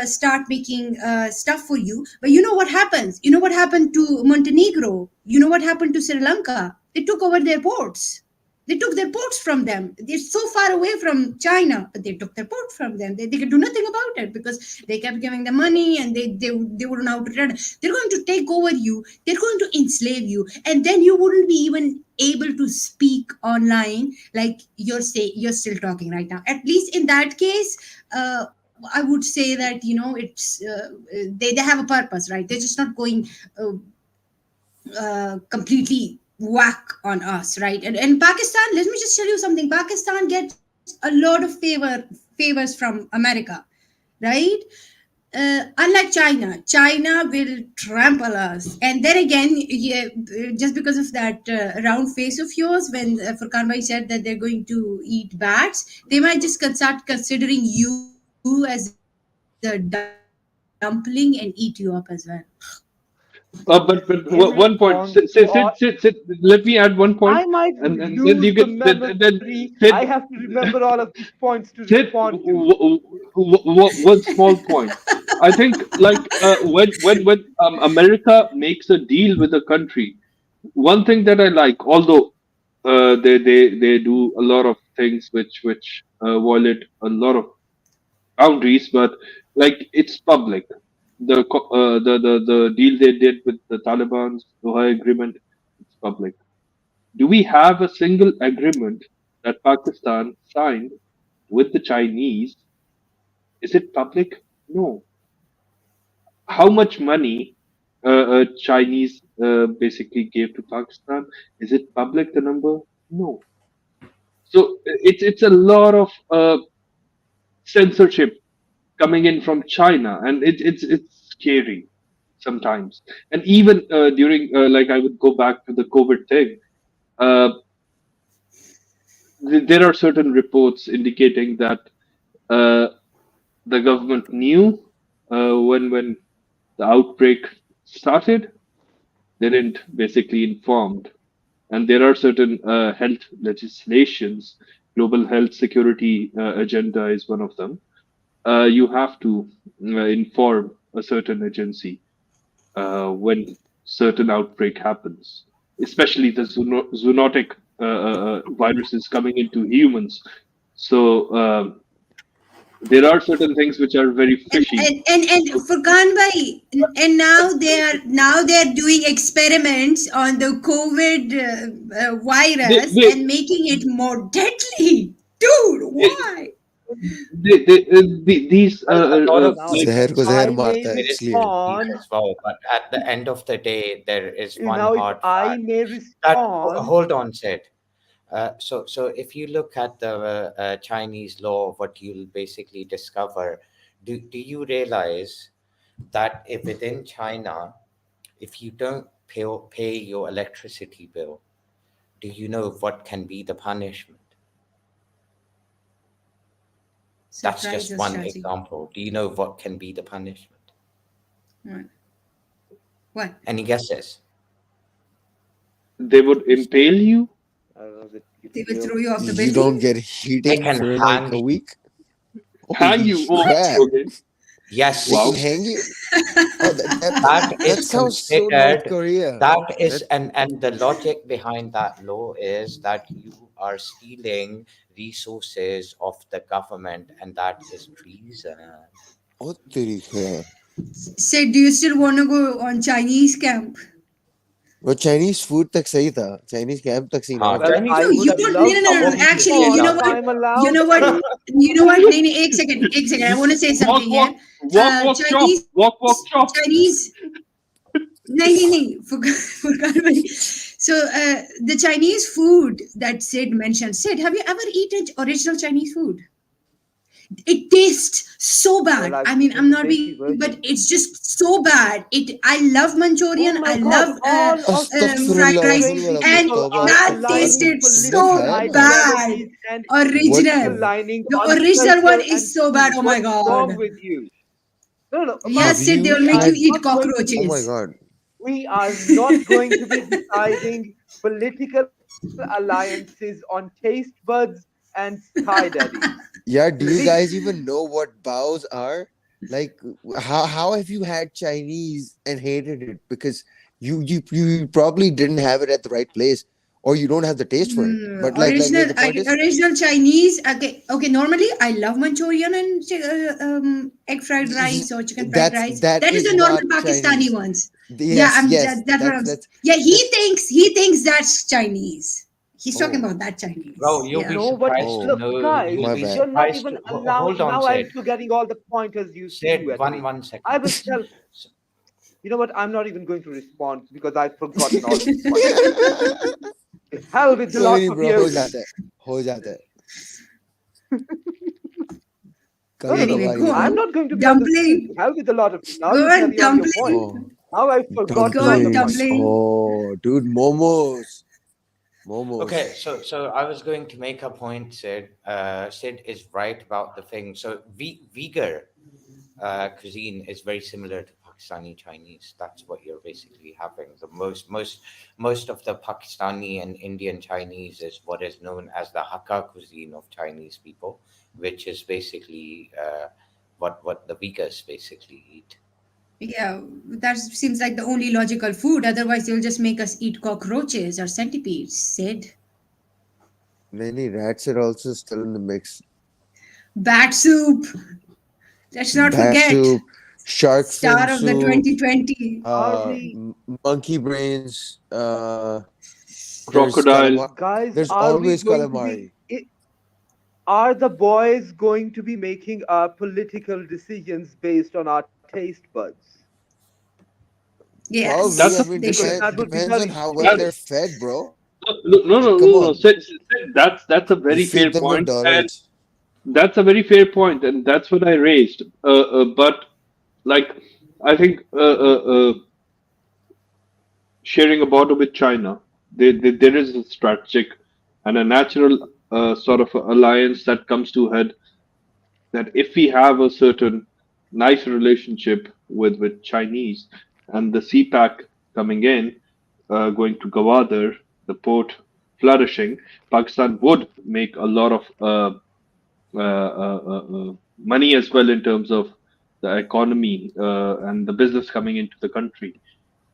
start making stuff for you. But you know what happens? You know what happened to Montenegro? You know what happened to Sri Lanka? They took over their ports. They took their ports from them. They're so far away from China, but they took their port from them. They could do nothing about it because they kept giving them money and they wouldn't know how to run. They're going to take over you. They're going to enslave you, and then you wouldn't be even able to speak online like you're still talking right now. At least in that case, I would say that it's they have a purpose, right? They're just not going completely whack on us, right? And Pakistan, let me just tell you something. Pakistan gets a lot of favors from America, right? Unlike China will trample us. And then again, yeah, just because of that round face of yours, when Furkan Bhai said that they're going to eat bats, they might just start considering you as a dumpling and eat you up as well. One In point. response to all, Sit. Let me add one point, I might and then you lose the can then memory. sit. I have to remember all of these points to Sit. respond to. One small point. I think like when America makes a deal with a country, one thing that I like, although they do a lot of things which violate a lot of boundaries, but like it's public. The deal they did with the Taliban's Doha agreement, it's public. Do we have a single agreement that Pakistan signed with the Chinese? Is it public? No. How much money Chinese basically gave to Pakistan? Is it public? The number? No. So it's a lot of censorship coming in from China, and it's scary sometimes. And even during like I would go back to the COVID thing. Uh, there are certain reports indicating that uh, the government knew when the outbreak started. They didn't basically informed, and there are certain health legislations. Global health security agenda is one of them. You have to inform a certain agency when certain outbreak happens, especially the zoonotic viruses coming into humans. So there are certain things which are very fishy. And Furkan Bhai, and now they're doing experiments on the COVID virus They, and making it more deadly. Dude, they, why? these Well, a lot of Now, like these जहर if को things जहर I can may मारता be है very इसलिए effective respond, as well, but at the end of the day, there is one now if hard I fact may that respond, hold on, Sid. So if you look at the Chinese law, what you'll basically discover, do you realize that if within China, if you don't pay your electricity bill, do you know what can be the punishment? That's Surprise just us, one Chachi. example. Do you know what can be the punishment? What? What? Any guesses? they would impale you. I don't know, is They it will real? throw you off the you don't building? get They heating can for like hang a you. week. Hang Holy you. Oh, crap! okay. Yes, They can Wow. hang you. Oh, that that is sounds so North considered. Korea. That is, That and the logic behind that law is that you are stealing resources of the government, and that is treason. oh तेरी खैर. Said, do you still want to go on Chinese camp? वो Chinese food तक सही था. Chinese camp तक scene हाँ, off Well, था. Chinese I No, food you would तक don't. भी No, love no, no, no, to no. कबाब भी Actually, mill you respond know if जाते what? हैं. I'm You allowed. know what? You know what? No, no, एक second. I want to say Walk, something walk, here. walk, walk, chop. Chinese, Walk, walk, chop. Chinese, नहीं, Furkan bhai. So the Chinese food that Sid mentioned. Sid, have you ever eaten original Chinese food? It tastes so Well, bad. I've I mean, I'm eaten the not desi being, but version. it's just so bad. I love Oh Manchurian. my I God! love All of you fried Astaghfirullah, rice, azul crazy wala and people tawba are that aligning astaghfirullah. tasted What political so happened? bad. ideologies and What? political Original. lining The on original one culture is and so bad. food. Oh my What's wrong god. with you? No, no, Yes, Have Mark. Sid, they you will We make are you had? eat not going to be Oh my cockroaches. God. we are not going to be deciding political alliances on taste buds and Thai daddies. Yeah, do you Please. guys even know what bows are? Like, how have you had Chinese and hated it? Because you probably didn't have it at the right place, or you don't have the taste for it. But the point is, Original Chinese. Okay, okay. Normally, I love Manchurian and egg fried rice or chicken fried rice. that That is is the normal not Pakistani Chinese. ones. Yeah, Yes, yes, that's what I'm. that's Yeah, that's he thinks that's Chinese. He's talking oh about that Bro, Chinese. you'll Yeah. be No, but surprised to oh look, know. guys, You'll my be bad. you're not surprised even to allowed. hold on, Now I'm Sid. to getting all the pointers you Sid, at me. one I second. was tell. S- You know what? I'm not even going to respond because I've forgotten all these pointers. Hell with the कोई lot नहीं of bro, हो you. जाता है, हो जाता है. No, कभी no, no. Anyway, कभार ही go bro. I'm on. not going to be on the screen. Dumpling. Hell with the lot of you. Now Go you on, carry on your dumpling. point. Oh, Now I've forgotten Go all on, the dumplings. pointers. dumpling. Oh, dude, momos. Okay, Momos. so I was going to make a point, Sid. Sid is right about the thing. So Uyghur cuisine is very similar to Pakistani Chinese. That's what you're basically having. The most of the Pakistani and Indian Chinese is what is known as the Hakka cuisine of Chinese people, which is basically what the Uyghurs basically eat. Yeah, that seems like the only logical food. Otherwise, they'll just make us eat cockroaches or centipedes. Sid. Many rats are also still in the mix. Bat soup. Let's not Bat forget. soup, shark fin Star of the soup, 2020. Are we, monkey brains. There's Crocodile. calamari. guys, There's are we always going to be, calamari. are the boys going to be making our political decisions based on our taste buds? Probably. That's Yes, I a mean, they Because should. that would be depends on very how well that, they're strange. fed, bro. no, Like, no, come no, no. on. That's a You very fair feed them point, and McDonald's. that's a very fair point, and that's what I raised. But like, I think sharing a border with China, there is a strategic and a natural sort of alliance that comes to head. That if we have a certain nice relationship with Chinese and the CPAC coming in, going to Gwadar, the port flourishing, Pakistan would make a lot of money as well in terms of the economy and the business coming into the country,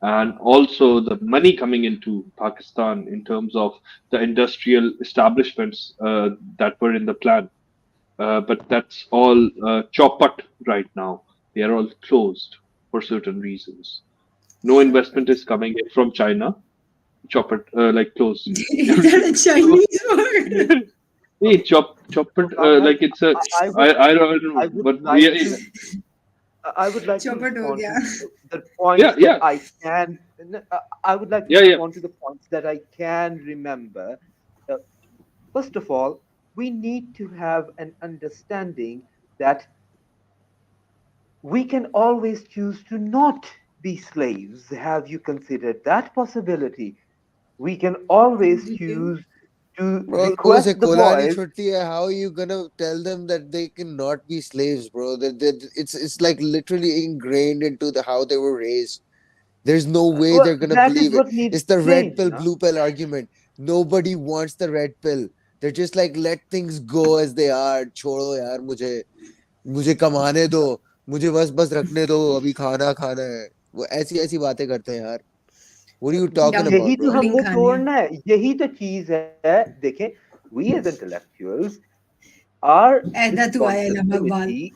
and also the money coming into Pakistan in terms of the industrial establishments that were in the plan. But that's all choppat right now. They are all closed for certain reasons. No investment is coming in from China. Choppat, like closed. Is that a Chinese word? Hey, choppat, Farhan, like it's a. I would I don't know, I would but like yeah, to I would like to Chopper ho respond gaya. to the yeah, points that yeah, I can. I would like to yeah, yeah. respond to the points that I can remember. Uh, First of all, we need to have an understanding that we can always choose to not be slaves. Have you considered that possibility? We can always Okay. choose to Bro, लोगों से request the Cola नहीं boys. छुटती है. How are you gonna tell them that they cannot be slaves, bro? It's like literally ingrained into the how they were raised. There's no way Well, they're gonna that is believe it. what needs It's the to red change, pill, na? blue pill argument. Nobody wants the red pill. They're just like, let things go as they are. छोड़ो यार मुझे कमाने दो. मुझे बस रखने दो. अभी खाना है. वो ऐसी ऐसी बातें करते हैं यार. What are you talking Dump यही about, तो bro? rolling हमने khane. तोड़ना है यही तो चीज है देखें we as intellectuals our ऐसा तू आया Allahabad. responsibility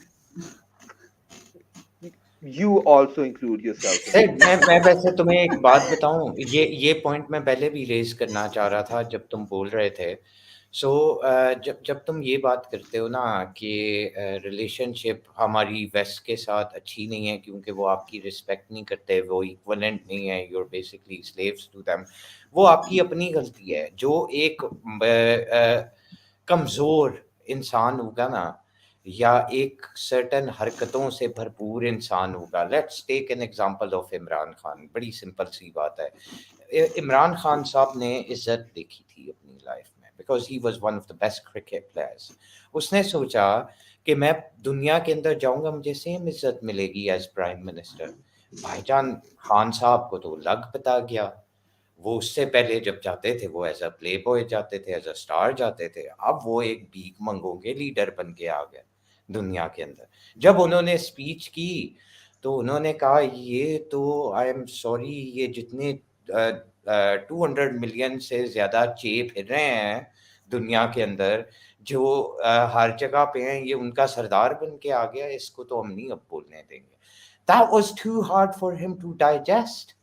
you also include yourself in Sid, this मैं वैसे तुम्हें एक बात बताऊं. ये पॉइंट मैं पहले भी रेज करना चाह रहा था जब तुम बोल रहे थे. सो जब जब तुम ये बात करते हो ना कि रिलेशनशिप हमारी वेस्ट के साथ अच्छी नहीं है क्योंकि वो आपकी रिस्पेक्ट नहीं करते, वो इक्वलेंट नहीं है, you are basically slaves to them, वो आपकी अपनी गलती है। जो एक कमज़ोर इंसान होगा ना, या एक सर्टन हरकतों से भरपूर इंसान होगा, let's take an example of Imran Khan, बड़ी सिंपल सी बात है। इमरान खान साहब ने इज्जत देखी थी अपनी लाइफ में because he was one of the best cricket players. उसने सोचा कि मैं दुनिया के अंदर जाऊंगा, मुझे सेम इज्जत मिलेगी एज प्राइम मिनिस्टर। भाईजान खान साहब को तो लग पता गया, वो उससे पहले जब जाते थे वो एज अ प्ले बॉय जाते थे, एज अ स्टार जाते थे, अब वो एक भीख मंगोगे लीडर बन के आ गए दुनिया के अंदर। जब उन्होंने स्पीच की तो उन्होंने कहा ये तो आई एम सॉरी, ये जितने 200 मिलियन से ज्यादा चे फिर रहे हैं दुनिया के अंदर, जो हर जगह पे हैं, ये उनका सरदार बन के आ गया, इसको तो हम नहीं अब बोलने देंगे। That was too hard for him to digest.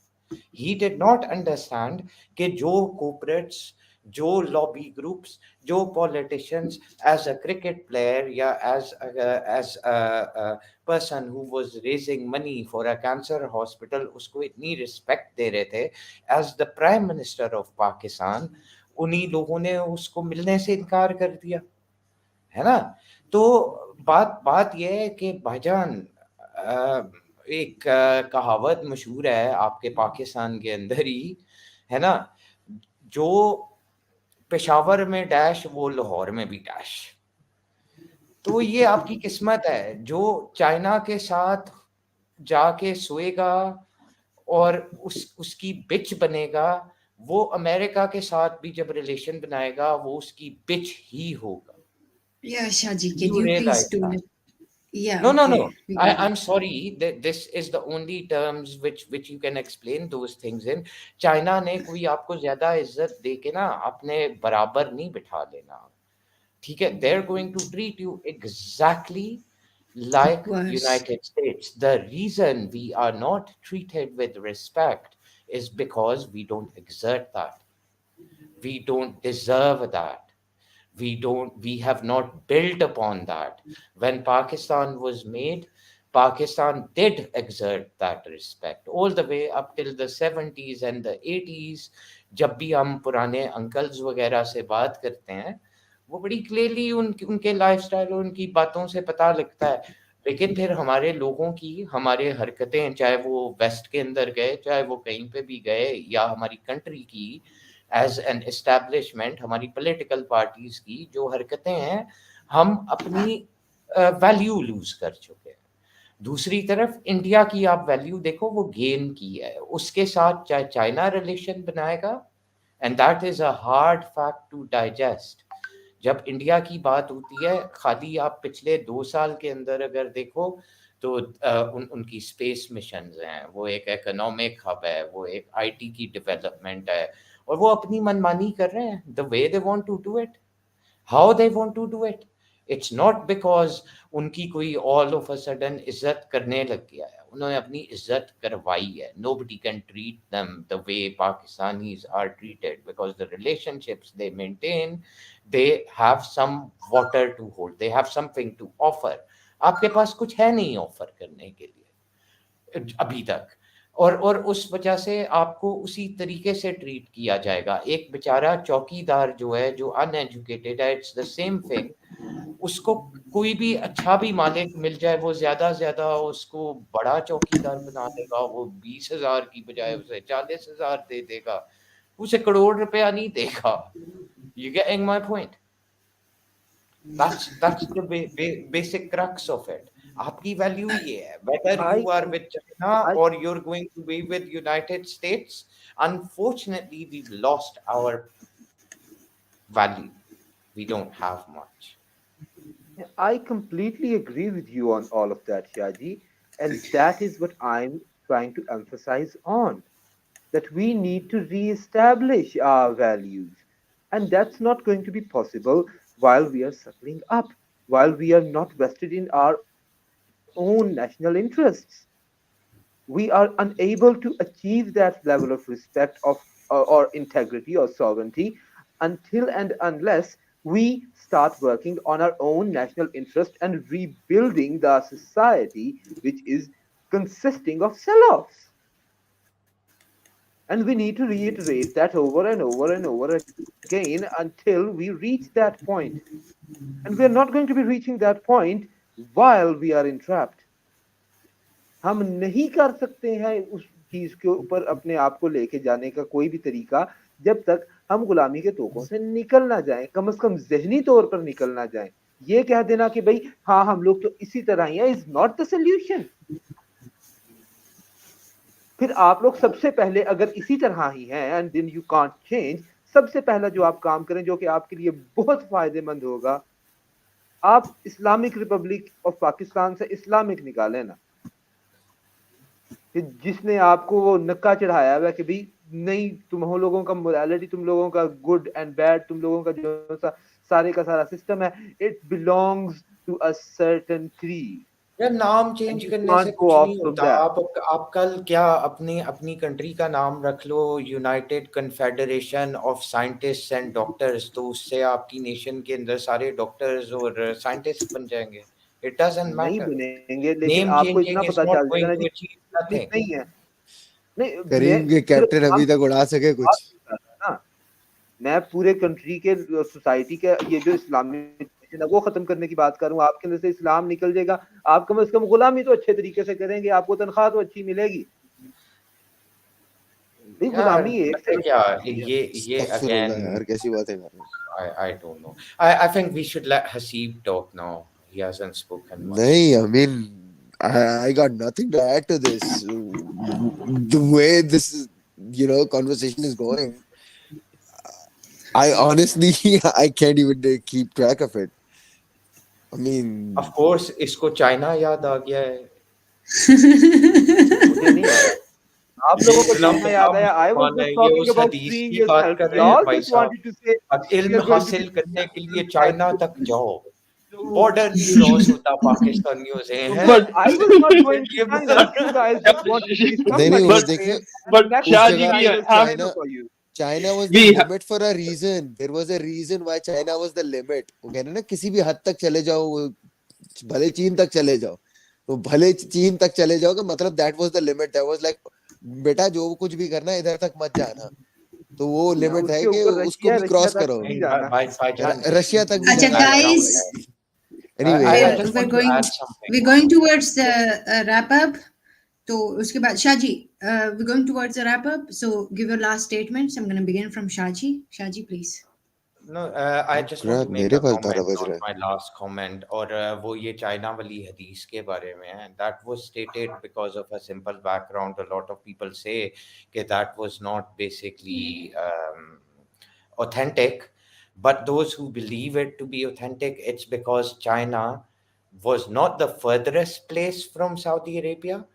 He did not understand कि जो corporates, जो lobby groups, जो politicians, as a cricket player या as a person who was raising money for a cancer hospital, उसको इतनी respect दे रहे थे as the prime minister of Pakistan, उन्हीं लोगों ने उसको मिलने से इनकार कर दिया, है ना। तो बात बात यह है कि भाईजान एक कहावत मशहूर है आपके पाकिस्तान के अंदर ही, है ना, जो पेशावर में डैश वो लाहौर में भी डैश। तो ये आपकी किस्मत है, जो चाइना के साथ जाके सोएगा और उसकी बिच बनेगा, वो अमेरिका के साथ भी जब रिलेशन बनाएगा वो उसकी बिच ही होगा। Yeah, Shaji, can You you please realize do that? it? Yeah, No, no, okay. no. I'm sorry that this is the only terms which you can explain those things in. China ने कोई आपको ज्यादा इज्जत दे के ना अपने बराबर नहीं बिठा लेना, ठीक है। They're going to treat you exactly like Was United States. The reason we are not treated with respect is because we don't exert that. We don't deserve that. We have not built upon that. When Pakistan was made, Pakistan did exert that respect all the way up till the 70s and the 80s. जब भी हम पुराने uncles वगैरह से बात करते हैं, वो बड़ी क्लियरली उनके लाइफस्टाइल और उनकी बातों से पता लगता है। लेकिन फिर हमारे लोगों की, हमारे हरकतें, चाहे वो वेस्ट के अंदर गए, चाहे वो कहीं पे भी गए, या हमारी कंट्री की एज एन एस्टैब्लिशमेंट, हमारी पॉलिटिकल पार्टीज की जो हरकतें हैं, हम अपनी वैल्यू लूज कर चुके हैं। दूसरी तरफ इंडिया की आप वैल्यू देखो, वो गेन की है, उसके साथ चाहे चाइना रिलेशन बनाएगा, and that is a hard fact to digest. जब इंडिया की बात होती है, खाली आप पिछले 2 साल के अंदर अगर देखो तो उनकी स्पेस मिशन हैं, वो एक इकोनॉमिक हब है, वो एक आईटी की डेवलपमेंट है, और वो अपनी मनमानी कर रहे हैं the way they want to do it, how they want to do it. It's not because उनकी कोई ऑल ऑफ अ सडन इज्जत करने लग गया है, उन्होंने अपनी इज्जत करवाई है। Nobody can treat them the way Pakistanis are treated because the relationships they maintain, they have some water to hold, they have something to offer. आपके पास कुछ है नहीं ऑफर करने के लिए अभी तक, और उस वजह से आपको उसी तरीके से ट्रीट किया जाएगा। एक बेचारा चौकीदार जो है, जो अनएजुकेटेड है, इट्स द सेम थिंग। उसको कोई भी अच्छा भी मालिक मिल जाए, वो ज्यादा ज्यादा उसको बड़ा चौकीदार बना देगा, वो 20,000 की बजाय उसे 40,000 दे देगा, उसे करोड़ रुपया नहीं देगा। You getting my point? That's the basic crux of it. आपकी वैल्यू ये है, whether I you are com- with China I or you're going to be with United States. Unfortunately, we've lost our value. We don't have much. I completely agree with you on all of that, Shaji, and that is what I'm trying to emphasize on, that we need to re-establish our values, and that's not going to be possible while we are suckling up, while we are not vested in our own national interests. We are unable to achieve that level of respect of or integrity or sovereignty until and unless we we start working on our own national interest and rebuilding the society which is consisting of sell-offs. And we need to reiterate that over and over and over again until we reach that point. And we are not going to be reaching that point while we are entrapped. हम नहीं कर सकते हैं उस चीज के ऊपर अपने आप को लेके जाने का कोई भी तरीका जब तक हम गुलामी के तोकों से निकल ना जाएं, कम से कम जहनी तौर पर निकल ना जाएं। ये कह देना कि भाई हाँ हम लोग तो इसी तरह ही हैं इज नॉट द सोल्यूशन। फिर आप लोग सबसे पहले अगर इसी तरह ही हैं and then you can't change, सबसे पहला जो आप काम करें जो कि आपके लिए बहुत फायदेमंद होगा, आप इस्लामिक रिपब्लिक ऑफ पाकिस्तान से इस्लामिक निकालें ना, कि जिसने आपको वो नक्का चढ़ाया हुआ कि भाई नहीं तुम लोगों का मोरालिटी, तुम लोगों का गुड एंड बैड, तुम लोगों का जो सारे का सारा सिस्टम है, it belongs to a certain creed. यार नाम चेंज करने से कुछ नहीं होता। आप कल क्या अपनी अपनी कंट्री का नाम रख लो, United Confederation of Scientists and Doctors, तो उससे आपकी नेशन के अंदर सारे डॉक्टर्स और साइंटिस्ट बन जाएंगे। इट डजंट मैटर, नहीं बनेंगे, लेकिन नेम आपको इतना चेंजिंग इज पता नॉट चल गोइंग जाएगा टू जी अचीव नथिंग। नहीं है। नहीं करीम के कैप्टन अभी तक उड़ा सके कुछ ना, मैं पूरे कंट्री के सोसाइटी के ये जो इस्लामिक वो खत्म करने की बात करूं, आपके अंदर से इस्लाम निकल जाएगा, आप कम से कम गुलामी तो अच्छे तरीके से करेंगे, आपको तनख्वाह तो अच्छी मिलेगी। नहीं गुलामी एक क्या ये अगेन यार कैसी बात है I don't know. I think we should let Hasib talk now. He hasn't spoken much. नहीं, I mean I got nothing to add to this. The way this conversation is going, I honestly I can't even keep track of it. I mean, of course, इसको China याद आ गया है। मुझे नहीं आया। आप लोगों को चाइना याद आया? I was just talking about freeing yourself. Y'all just wanted to say इल्म हासिल करने के लिए चाइना तक जाओ, बॉर्डर नहीं क्रॉस होता पाकिस्तानियों से हैं। But I was not going to China. You guys just wanted to be somebody. नहीं, देखिए, but Shahji, we have China was the limit for a reason. There was a reason why China was the limit. वो कहते हैं ना किसी भी हद तक चले जाओ, भले चीन तक चले जाओ, तो भले चीन तक चले जाओ का मतलब that was the limit. That was like बेटा जो कुछ भी करना इधर तक मत जाना, तो वो लिमिट है कि उसको भी क्रॉस करो, रशिया तक भी। अच्छा guys, anyway we're going towards the wrap up. तो उसके बाद Shahaji, we're going towards the wrap up, so give your last statements. I'm going to begin from Shaji please. No, I just want to make a comment on my last comment, और वो ये China वाली हदीस के बारे में है। That was stated because of a simple background. A lot of people say that that was not basically authentic, but those who believe it to be authentic, it's because China was not the furthest place from Saudi Arabia,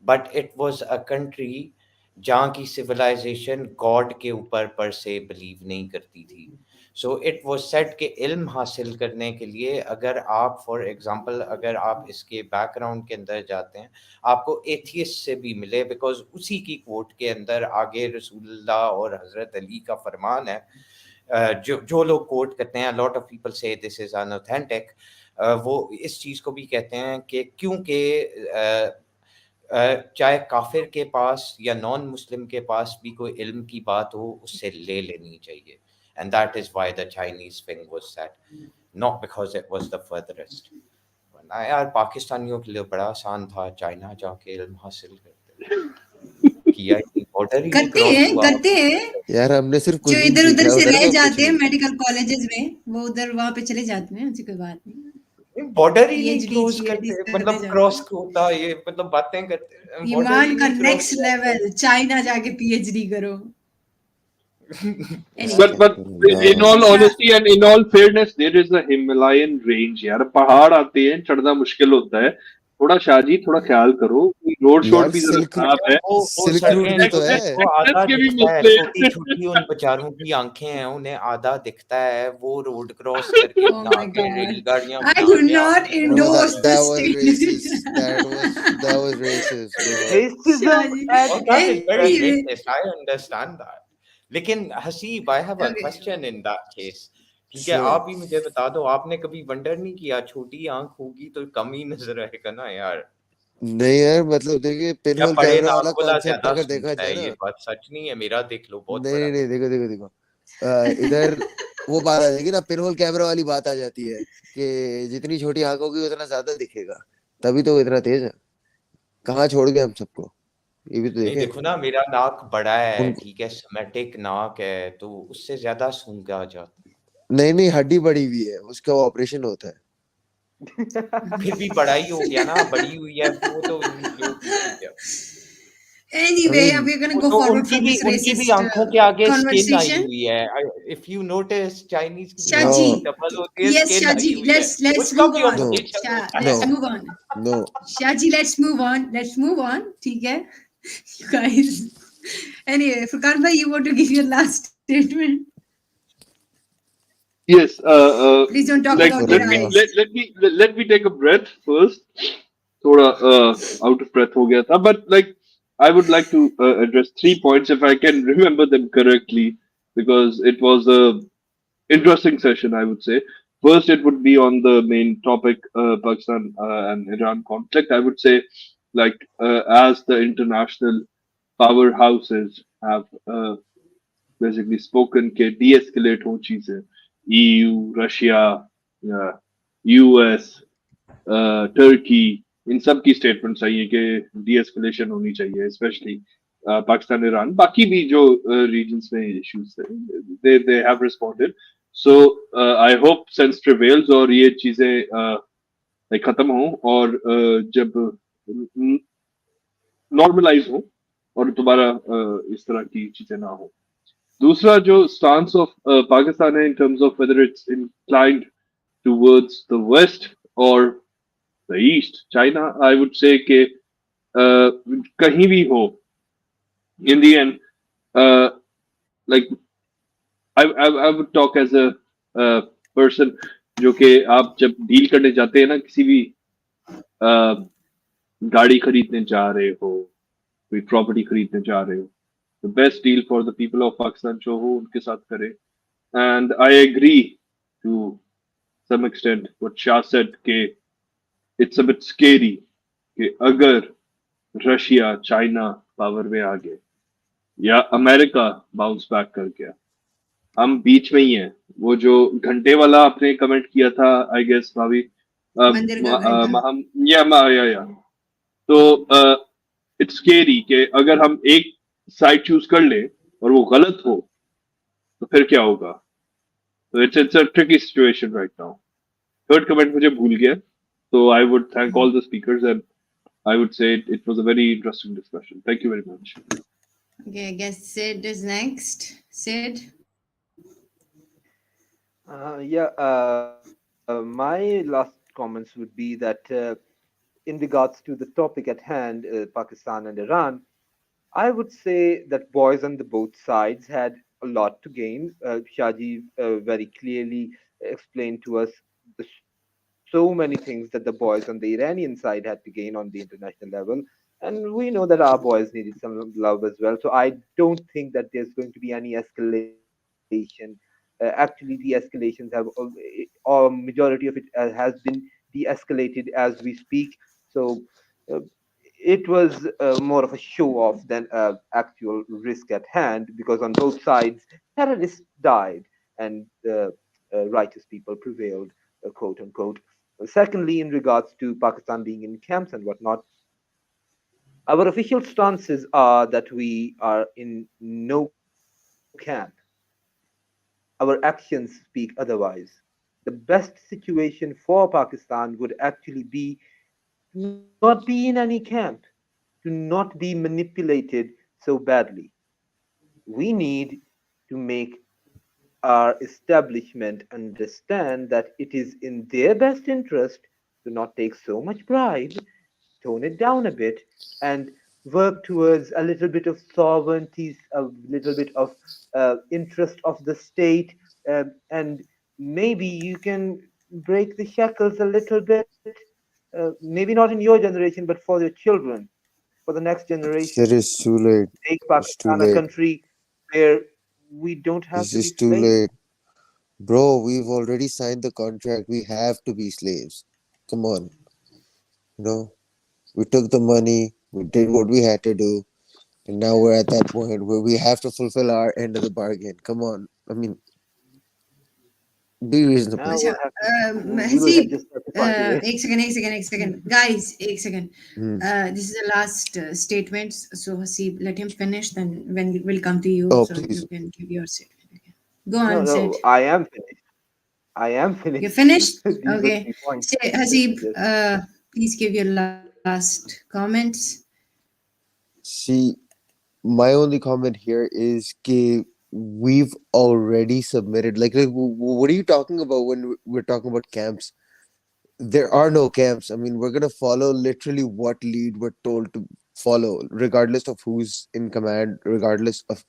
but it was a country जहाँ की civilization God के ऊपर पर से believe नहीं करती थी। So it was said कि इल्म हासिल करने के लिए अगर आप for example अगर आप इसके background के अंदर जाते हैं, आपको atheist से भी मिले, because उसी की quote के अंदर आगे रसूलुल्लाह और हज़रत अली का फरमान है, जो लोग quote करते हैं, a lot of people say this is unauthentic, वो इस चीज़ को भी कहते हैं कि क्योंकि चाहे काफिर के पास या नॉन मुस्लिम के पास भी कोई इल्म की बात हो, उससे ले लेनी चाहिए, and that is why the Chinese thing was set, not because it was the furthest. यार पाकिस्तानियों के लिए बड़ा आसान था चाइना जाके इल्म हासिल करते, किया ही बॉर्डर ही करते हैं यार, हमने सिर्फ जो इधर उधर से रह जाते हैं मेडिकल कॉलेजेस में, वो उधर वहां पे चले जाते हैं, उनसे कोई बात नहीं, बॉर्डर ही नहीं क्रॉस करते, मतलब क्रॉस होता ये, मतलब बातें करते, ईमान का नेक्स्ट लेवल, चाइना जाके पीएचडी करो। But in all honesty and in all fairness, there is a Himalayan range यार, पहाड़ आते हैं, चढ़ना मुश्किल होता है, थोड़ा शाहजी थोड़ा ख्याल करो, रोड शोड भी जरा खराब है, सिल्क रूट भी तो है, वो आधा दिखता है, छोटी छोटी उन बेचारों की आंखें हैं, उन्हें आधा दिखता है, वो रोड क्रॉस करके रेलगाड़ियां। I do not endorse this statement. That was racist. I understand that. लेकिन Haseeb, I have a question in that case, ठीक है, Sure. आप ही मुझे बता दो, आपने कभी वंडर नहीं किया छोटी आंख होगी तो कम ही नजर आएगा ना यार, नहीं यार, मतलब देखिए या पिनहोल बड़े कैमरा नाक वाला वाला कॉन्सेप्ट ज्यादा अगर देखा सूझता जाए है, ना, ये बात सच नहीं है, मेरा देख लो बहुत नहीं बड़ा। नहीं देखो देखो देखो, इधर वो बात आ जाएगी ना, पिनहोल कैमरा वाली बात आ जाती है कि जितनी छोटी आंख होगी उतना ज्यादा दिखेगा, तभी तो वो इतना तेज है। कहाँ छोड़ गए हम सबको, ये भी तो नहीं देखे देखो ना, मेरा नाक बड़ा है, उनको। ठीक है, सिमेट्रिक नाक है, तो उससे ज्यादा सूंघा जाता नहीं नहीं, हड्डी बड़ी हुई है, उसका ऑपरेशन होता है। है। फिर भी बड़ा ही हो गया ना, बड़ी हुई है वो तो जो भी ठीक है। I Anyway, mean, we're gonna वो go तो forward from this उनकी भी racist आंखों के आगे स्किन आई conversation. हुई है, इफ यू नोटिस चाइनीज की जो no, आंखों Shaji, डबल होती है, yes, स्किन आई Shaji, हुई है, let's उसका move भी on. no, ऑपरेशन होता है। no, Let's move on. no. Shaji, let's move on. Let's move on. ठीक है, you guys. Anyway, Furkan bhai, you want to give your last statement? Yes. Please don't talk Like about your Kurna. eyes. let me take a breath first. थोड़ा out of breath हो गया था, but like I would like to address 3 points if I can remember them correctly, because it was a interesting session, I would say. First, it would be on the main topic, Pakistan and Iran conflict. I would say, like, as the international powerhouses have basically spoken कि de-escalate हो चीजें, EU, Russia, US, Turkey, इन सब की statements आई है कि de-escalation होनी चाहिए, specially Pakistan Iran, बाकी भी जो रीजन्स में इश्यूज थे, they have responded. So I hope sense prevails और ये चीजें like खत्म हो और जब नॉर्मलाइज हो और दोबारा इस तरह की चीजें ना हो. दूसरा जो stance of पाकिस्तान है in terms of whether it's inclined towards the west or the east, China, I would say कि कहीं भी हो, in the end, like I would talk as a person जो कि आप जब डील करने जाते हैं ना, किसी भी गाड़ी खरीदने जा रहे हो, कोई प्रॉपर्टी खरीदने जा रहे हो, the best deal for the people of Pakistan जो हो उनके साथ करें. And I agree to some extent what Shah said कि it's a bit scary कि अगर रशिया चाइना पावर में आ गए या अमेरिका बाउंस बैक कर गया, हम बीच में ही हैं. वो जो घंटे वाला आपने कमेंट किया था, आई गेस भाभी, मंदिर का घंटा. या तो इट्स स्केरी कि अगर हम एक साइड चूज कर लें और वो गलत हो तो फिर क्या होगा. तो it's a tricky situation right now. Third comment मुझे भूल गया, so I would thank all the speakers and I would say it was a very interesting discussion. Thank you very much. Okay, I guess Sid is next. Sid. My last comments would be that in regards to the topic at hand, Pakistan and Iran, I would say that boys on the both sides had a lot to gain. Shaji very clearly explained to us the, so many things that the boys on the Iranian side had to gain on the international level. And we know that our boys needed some love as well. So I don't think that there's going to be any escalation. Actually, de-escalations have, or majority of it has been de-escalated as we speak. So uh, it was more of a show off than actual risk at hand, because on both sides terrorists died and righteous people prevailed, quote unquote. Secondly, in regards to Pakistan being in camps and whatnot, our official stances are that we are in no camp. Our actions speak otherwise. The best situation for Pakistan would actually be not be in any camp, to not be manipulated so badly. We need to make our establishment understand that it is in their best interest to not take so much bribe, tone it down a bit, and work towards a little bit of sovereignty, a little bit of interest of the state, and maybe you can break the shackles a little bit, maybe not in your generation, but for your children, for the next It generation. is too late. Make It's too Pakistan a late. country where we don't have It's to be just too slaves. late. Bro, we've already signed the contract. We have to be slaves. Come on. You know, we took the money, we did what we had to do, and now we're at that point where we have to fulfill our end of the bargain. Come on. I mean, be reasonable. Now अच्छा, we will Haseeb, just have to part ways. एक second, guys, एक second. Hmm. This is the last statement. So Haseeb, let him finish. Then when we'll come to you, Oh, so you please. can give your statement. Okay. Go No, on, no, Sid. I am finished. I am You're finished. finished. These were Okay. 3 points. Say, Yes, Haseeb, yes. please give your last comments. See, my only comment here is we've already submitted. Like, what are you talking about when we're talking about camps? There are no camps. I mean, we're gonna follow literally what lead we're told to follow, regardless of who's in command, regardless of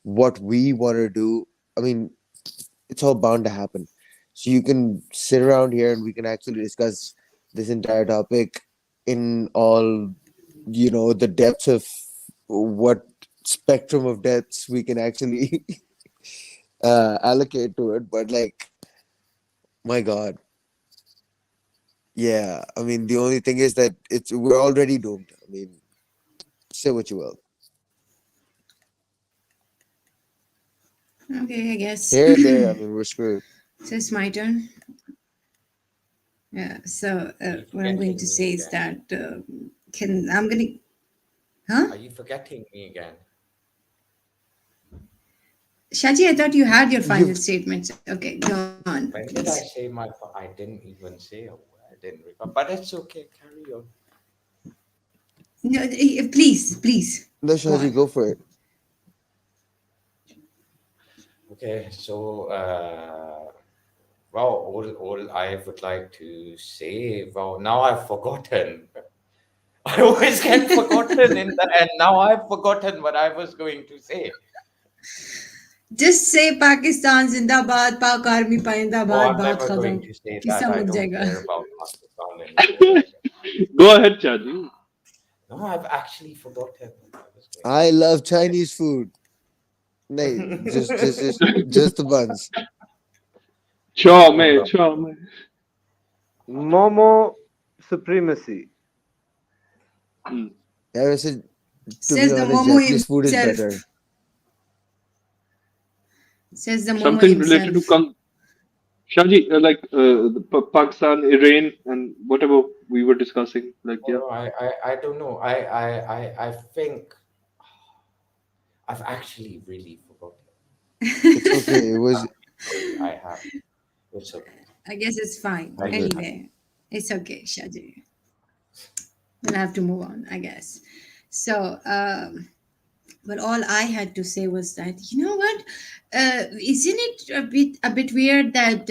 what we want to do. I mean, it's all bound to happen. So you can sit around here and we can actually discuss this entire topic in all, the depths of what spectrum of depths we can actually allocate to it. But like, my God, yeah. I mean, the only thing is that we're already doomed. I mean, say what you will. Okay, I guess. Here, there. I mean, we're screwed. So it's my turn. Yeah. So Are you what I'm going forgetting to me say is again? that I'm gonna, huh? Are you forgetting me again? Shaji, I thought you had your final You've statements. Okay, go on, When please. did I say I didn't even say a word in regard, but it's okay. Carry on. No, please, no, go on. Shaji, go for it. Okay, so well, all I would like to say. Well, now I've forgotten. I always get forgotten in the end. Now I've forgotten what I was going to say. Just say Pakistan Zindabad, Pak Army Oh, Paindabad, I'm बात never going खत्म. to say that. किस्सा I मुक don't जाएगा. care about Pakistan anymore. Go ahead, Chaji. No, I've actually forgotten what I was going I love Chinese food. Nay, just, just, to just, just the buns. Chaw say. mein, chaw mein. Momo supremacy. Hmm. Yeah, I said, to be Says the honest, Momo Japanese food is himself. better. Says the Momo Something related to himself. Shaji, like Pakistan, Iran, and whatever we were discussing. Like, Oh, yeah. no, I don't know. I think I've actually really forgotten. It's okay. It was Sorry, I have. It's okay. I guess it's fine. all I good. Anyway, it's okay, Shaji. We'll have to move on, I guess. So, but all I had to say was that, you know what? Isn't it a bit weird that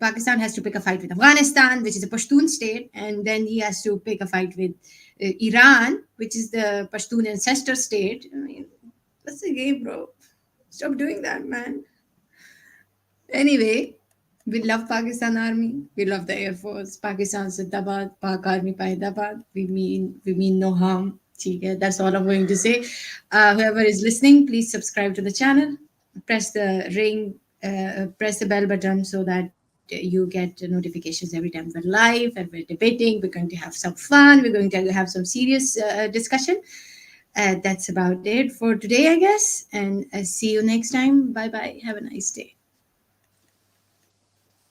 Pakistan has to pick a fight with Afghanistan, which is a Pashtun state, and then he has to pick a fight with Iran, which is the Pashtun ancestor state? I mean, what's the game, bro? Stop doing that, man. Anyway, we love Pakistan Army. We love the Air Force. Pakistan Zindabad, Pak Army Paindabad. We mean no harm. ठीक है, that's all I'm going to say. Whoever is listening, please subscribe to the channel. Press the press the bell button so that you get notifications every time we're live and we're debating. We're going to have some fun. We're going to have some serious discussion. That's about it for today, I guess. And see you next time. Bye bye. Have a nice day.